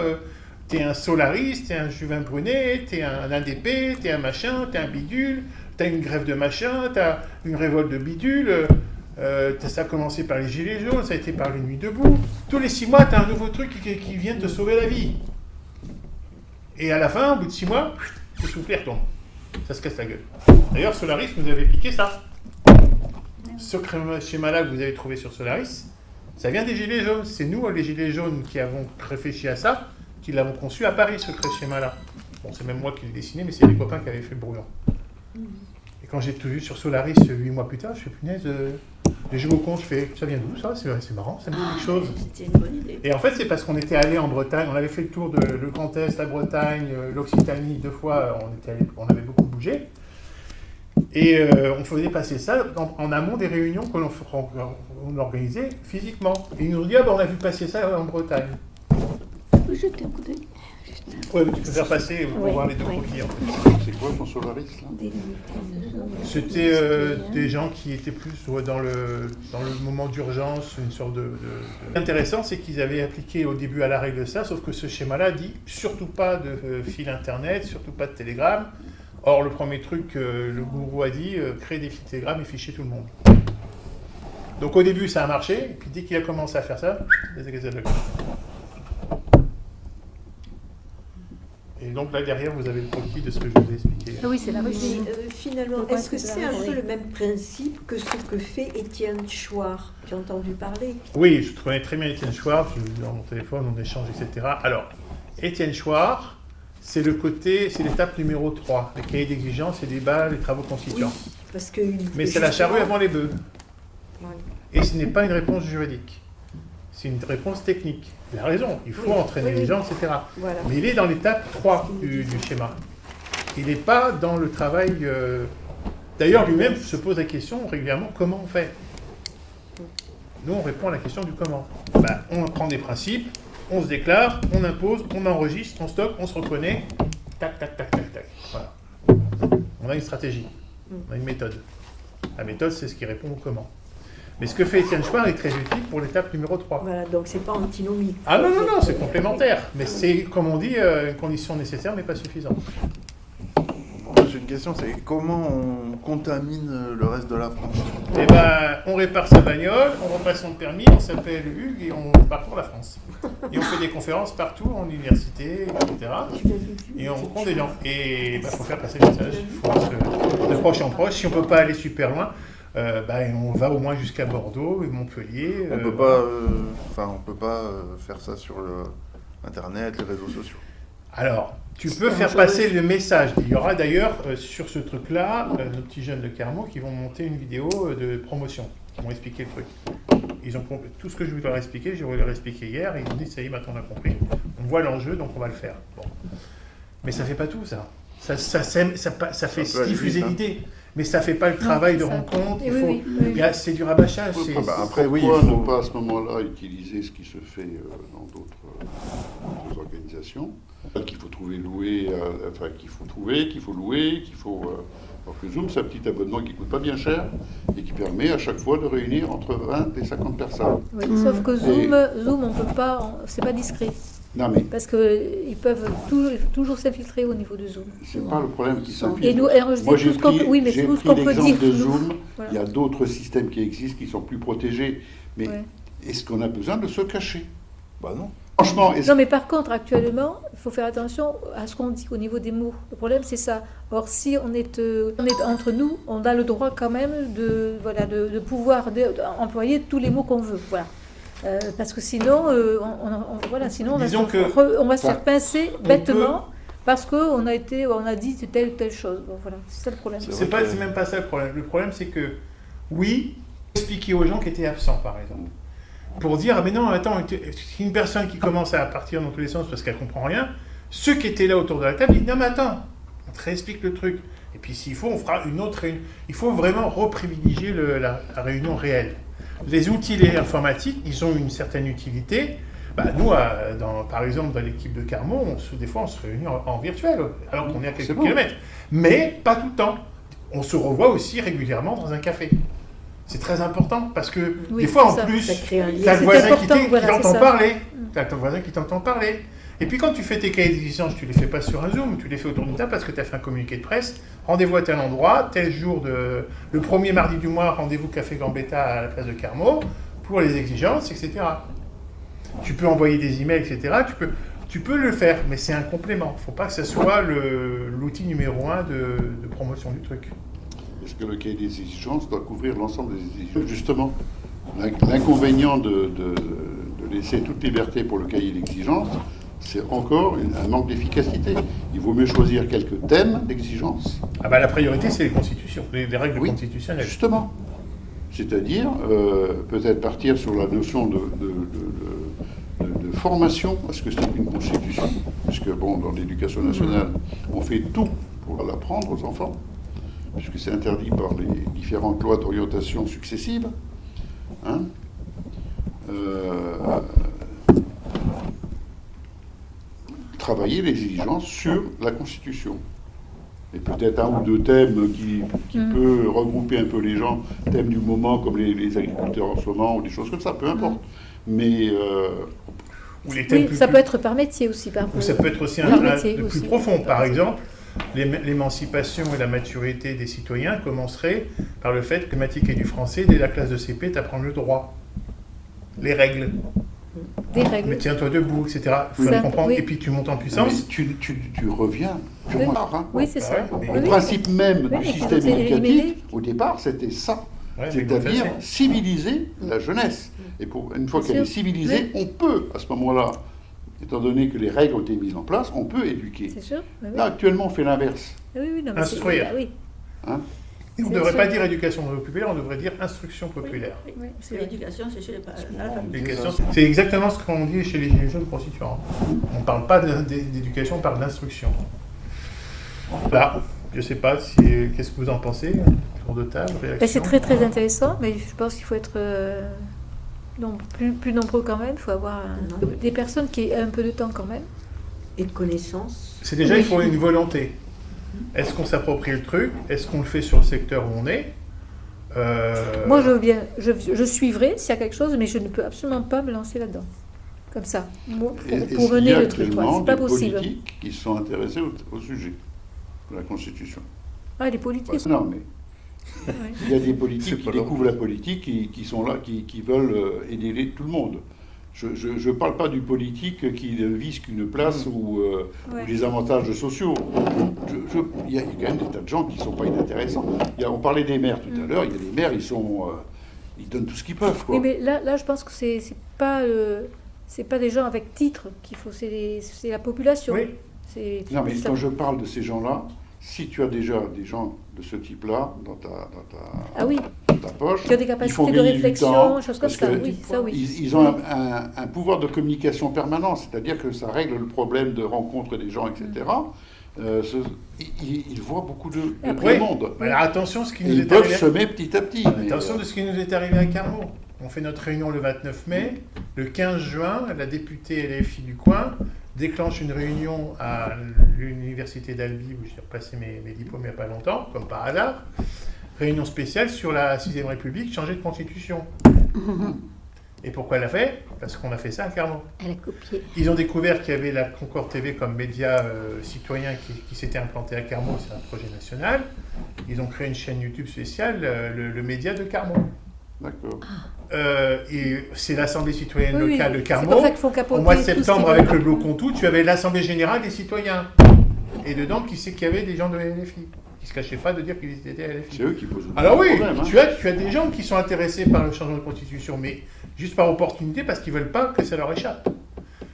t'es un solariste, t'es un Juvin Brunet, t'es un ADP, t'es un machin, t'es un bidule, t'as une grève de machin, t'as une révolte de bidule, ça a commencé par les Gilets jaunes, ça a été par les Nuits debout. Tous les 6 mois, t'as un nouveau truc qui vient te sauver la vie. Et à la fin, au bout de 6 mois, le soufflet retombe. Ça se casse la gueule. D'ailleurs, Solaris nous avait piqué ça. Ce schéma-là que vous avez trouvé sur Solaris, ça vient des Gilets jaunes. C'est nous, les Gilets jaunes, qui avons réfléchi à ça, qui l'avons conçu à Paris, ce schéma-là. Bon, c'est même moi qui l'ai dessiné, mais c'est les copains qui avaient fait le brouillon. Et quand j'ai tout vu sur Solaris 8 mois plus tard, je fais punaise, les jeux au con, je fais, ça vient d'où ça? C'est marrant, ça me dit quelque chose. C'était une bonne idée. Et en fait, c'est parce qu'on était allé en Bretagne, on avait fait le tour de le Grand Est, la Bretagne, l'Occitanie, 2 fois, on avait beaucoup bougé. Et on faisait passer ça en amont des réunions que l'on organisait physiquement. Et ils nous ont dit, ah ben on a vu passer ça en Bretagne. Jetez un coup d'œil. Ouais, mais tu peux faire passer pour Ouais, voir les deux ouais. croquis. En fait. C'est quoi ton Solaris, là? C'était des gens qui étaient plus dans le moment d'urgence, une sorte de... L'intéressant, c'est qu'ils avaient appliqué au début à la règle ça, sauf que ce schéma-là dit surtout pas de fil internet, surtout pas de télégramme. Or, le premier truc, le gourou a dit, créer des fils télégrammes et ficher tout le monde. Donc au début, ça a marché, et puis dès qu'il a commencé à faire ça, les gazelles de gueule. Et donc là, derrière, vous avez le croquis de ce que je vous ai expliqué. Ah oui, c'est la Russie. Mais finalement, Je pense est-ce que que c'est c'est la un peu Russie. le même principe que ce que fait Étienne Chouard? Tu as entendu parler? Oui, je connais très bien Étienne Chouard, je l'ai vu dans mon téléphone, on échange, etc. Alors, Étienne Chouard, c'est l'étape numéro 3, les cahiers d'exigence et débat, les travaux constituants. Parce que Mais c'est la charrue avant les bœufs. Ouais. Et ce n'est pas une réponse juridique. C'est une réponse technique. Il a raison, il faut Oui, entraîner oui, les oui. gens, etc. Voilà. Mais il est dans l'étape 3 du schéma. Il n'est pas dans le travail... D'ailleurs, lui-même se pose la question régulièrement, comment on fait? Nous, on répond à la question du comment. Ben, on prend des principes, on se déclare, on impose, on enregistre, on stocke, on se reconnaît. Tac, tac, tac, tac, tac. Voilà. On a une stratégie, on a une méthode. La méthode, c'est ce qui répond au comment. Mais ce que fait Étienne Chouard est très utile pour l'étape numéro 3. Voilà, donc c'est pas antinomique. Ah non, non, non, c'est complémentaire. Mais c'est, comme on dit, une condition nécessaire mais pas suffisante. J'ai une question, c'est comment on contamine le reste de la France? Eh ben, on répare sa bagnole, on repasse son permis, on s'appelle Hugues et on parcourt la France. Et on fait des conférences partout, en université, etc. Et on rencontre des gens. Et il faut faire passer le message. Il faut de proche en proche. Si on ne peut pas aller super loin, on va au moins jusqu'à Bordeaux, Montpellier. On peut pas faire ça sur Internet, les réseaux sociaux. Alors, tu peux faire passer le message. Il y aura d'ailleurs sur ce truc-là, nos petits jeunes de Carmaux qui vont monter une vidéo de promotion, qui vont expliquer le truc. Ils ont compris tout ce que je voulais leur expliquer, je voulais leur expliquer hier, et ils ont dit ça y est, maintenant on a compris. On voit l'enjeu, donc on va le faire. Bon. Mais ça fait pas tout, ça. Ça fait diffuser l'idée, mais ça fait pas le travail de rencontre. C'est du rabâchage. Pourquoi ne pas à ce moment-là utiliser ce qui se fait dans d'autres organisations, qu'il faut trouver qu'il faut louer, alors que Zoom, c'est un petit abonnement qui ne coûte pas bien cher et qui permet à chaque fois de réunir entre 20 et 50 personnes. Oui, sauf que Zoom, on peut pas, c'est pas discret. Non, mais parce qu'ils peuvent toujours s'infiltrer au niveau de Zoom. C'est pas le problème qu'ils s'infiltrent. Moi, j'ai pris l'exemple de Zoom. Voilà. Il y a d'autres systèmes qui existent qui sont plus protégés. Mais est-ce qu'on a besoin de se cacher? Bah non. Franchement, non, mais par contre, actuellement, il faut faire attention à ce qu'on dit au niveau des mots. Le problème, c'est ça. Or, si on est entre nous, on a le droit quand même de pouvoir employer tous les mots qu'on veut. Voilà. Parce que sinon, on va se faire pincer bêtement parce qu'on a dit telle ou telle chose. Bon, voilà, c'est ça le problème. C'est même pas ça le problème. Le problème, c'est que, expliquer aux gens qui étaient absents, par exemple. Pour dire, mais non, attends, une personne qui commence à partir dans tous les sens parce qu'elle comprend rien, ceux qui étaient là autour de la table, ils disent, non, mais attends, on te réexplique le truc. Et puis s'il faut, on fera une autre réunion. Il faut vraiment reprivilégier la réunion réelle. Les outils informatiques, ils ont une certaine utilité. Nous, par exemple, dans l'équipe de Carmaux, des fois, on se réunit en virtuel, alors qu'on est à quelques kilomètres. Mais pas tout le temps. On se revoit aussi régulièrement dans un café. C'est très important parce que des fois, en plus, tu as le voisin qui t'entend parler. Tu as ton voisin qui t'entend parler. Et puis quand tu fais tes cahiers d'existence, tu ne les fais pas sur un Zoom, tu les fais autour d'une table parce que tu as fait un communiqué de presse. Rendez-vous à tel endroit, tel jour, le premier mardi du mois, rendez-vous Café Gambetta à la place de Carmaux pour les exigences, etc. Tu peux envoyer des emails, etc. Tu peux le faire, mais c'est un complément. Il ne faut pas que ce soit l'outil numéro 1 de promotion du truc. Est-ce que le cahier des exigences doit couvrir l'ensemble des exigences? Justement, l'inconvénient de laisser toute liberté pour le cahier d'exigence, c'est encore un manque d'efficacité. Il vaut mieux choisir quelques thèmes d'exigence. La priorité, c'est les constitutions, les règles constitutionnelles. Justement. C'est-à-dire, peut-être partir sur la notion de formation, parce que c'est une constitution. Puisque, dans l'éducation nationale, on fait tout pour l'apprendre aux enfants, puisque c'est interdit par les différentes lois d'orientation successives. Travailler les exigences sur la Constitution. Et peut-être un ou deux thèmes qui peut regrouper un peu les gens, thèmes du moment comme les agriculteurs en ce moment, ou des choses comme ça, peu importe. Mais... ça peut être par métier aussi. Ou ça peut être aussi un métier plus profond. Par exemple, l'émancipation et la maturité des citoyens commencerait par le fait que mathématiques et du français, dès la classe de CP, tu apprends le droit, les règles. Des règles. Mais tiens-toi debout, etc. Il faut comprendre. Et puis tu montes en puissance. Tu reviens purement à Oui, c'est ça. Le principe même du système éducatif, au départ, c'était ça. C'est-à-dire civiliser la jeunesse. Et une fois qu'elle est civilisée, on peut, à ce moment-là, étant donné que les règles ont été mises en place, on peut éduquer. C'est sûr. Là, actuellement, on fait l'inverse. Instruire. Et on ne devrait pas dire éducation populaire, on devrait dire instruction populaire. L'éducation, c'est chez les parents. C'est exactement ce qu'on dit chez les jeunes constituants. On ne parle pas d'éducation, on parle d'instruction. Là, je ne sais pas, qu'est-ce que vous en pensez, tour de table, réaction? C'est très très intéressant, mais je pense qu'il faut être Donc plus nombreux quand même, il faut avoir des personnes qui aient un peu de temps quand même. Et de connaissances. C'est déjà, il faut une volonté. Est-ce qu'on s'approprie le truc? Est-ce qu'on le fait sur le secteur où on est? Moi, je suivrai s'il y a quelque chose, mais je ne peux absolument pas me lancer là-dedans. Comme ça, pour mener le truc. C'est pas possible. Politiques qui sont intéressés au sujet de la Constitution. Ah, les politiques. Non, mais Ouais. il y a des politiques C'est qui pas leur découvrent la politique, qui sont là, qui veulent aider tout le monde. Je ne parle pas du politique qui ne vise qu'une place ou les avantages sociaux. Il y a quand même des tas de gens qui ne sont pas inintéressants. On parlait des maires tout à l'heure. Il y a des maires, ils donnent tout ce qu'ils peuvent, quoi. Oui, mais là, je pense que c'est pas des gens avec titre qu'il faut, c'est la population. Oui. Non, mais ça. quand je parle de ces gens-là, si tu as déjà des gens de ce type-là dans ta Ah oui, poche, qui ont des ils font capacités de gagner du réflexion, temps, choses comme parce ça. que Oui, ça oui. Ils ont un pouvoir de communication permanent, c'est-à-dire que ça règle le problème de rencontre des gens, etc. Ils voient beaucoup de Oui. monde. Mais alors, attention, ce qui Et nous ils est peuvent arrivé. semer petit à petit. mais, Attention de ce qui nous est arrivé à Carmaux. On fait notre réunion le 29 mai. Le 15 juin, la députée LFI du coin déclenche une réunion à l'université d'Albi, où j'ai repassé mes diplômes il n'y a pas longtemps, comme par hasard. Réunion spéciale sur la 6ème République, changer de constitution. Et pourquoi elle l'a fait? Parce qu'on a fait ça à Carmaux. Elle a copié. Ils ont découvert qu'il y avait la Concorde TV comme média citoyen qui s'était implanté à Carmaux, c'est un projet national. Ils ont créé une chaîne YouTube spéciale, le média de Carmaux. D'accord. Et c'est l'Assemblée citoyenne Oui, locale de c'est Carmaux. pour ça qu'il faut capoter Au mois de tout ce septembre, qu'ils avec veulent. le Bloc-Contout, tu avais l'Assemblée générale des citoyens. Et dedans, qui c'est qu'il y avait des gens de LFI qui se cachaient pas de dire qu'ils étaient à LFI. C'est eux qui posent le Alors oui, problème. Hein. tu as des gens qui sont intéressés par le changement de constitution, mais juste par opportunité, parce qu'ils veulent pas que ça leur échappe.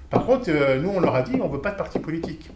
Par contre, nous, on leur a dit, on veut pas de parti politique.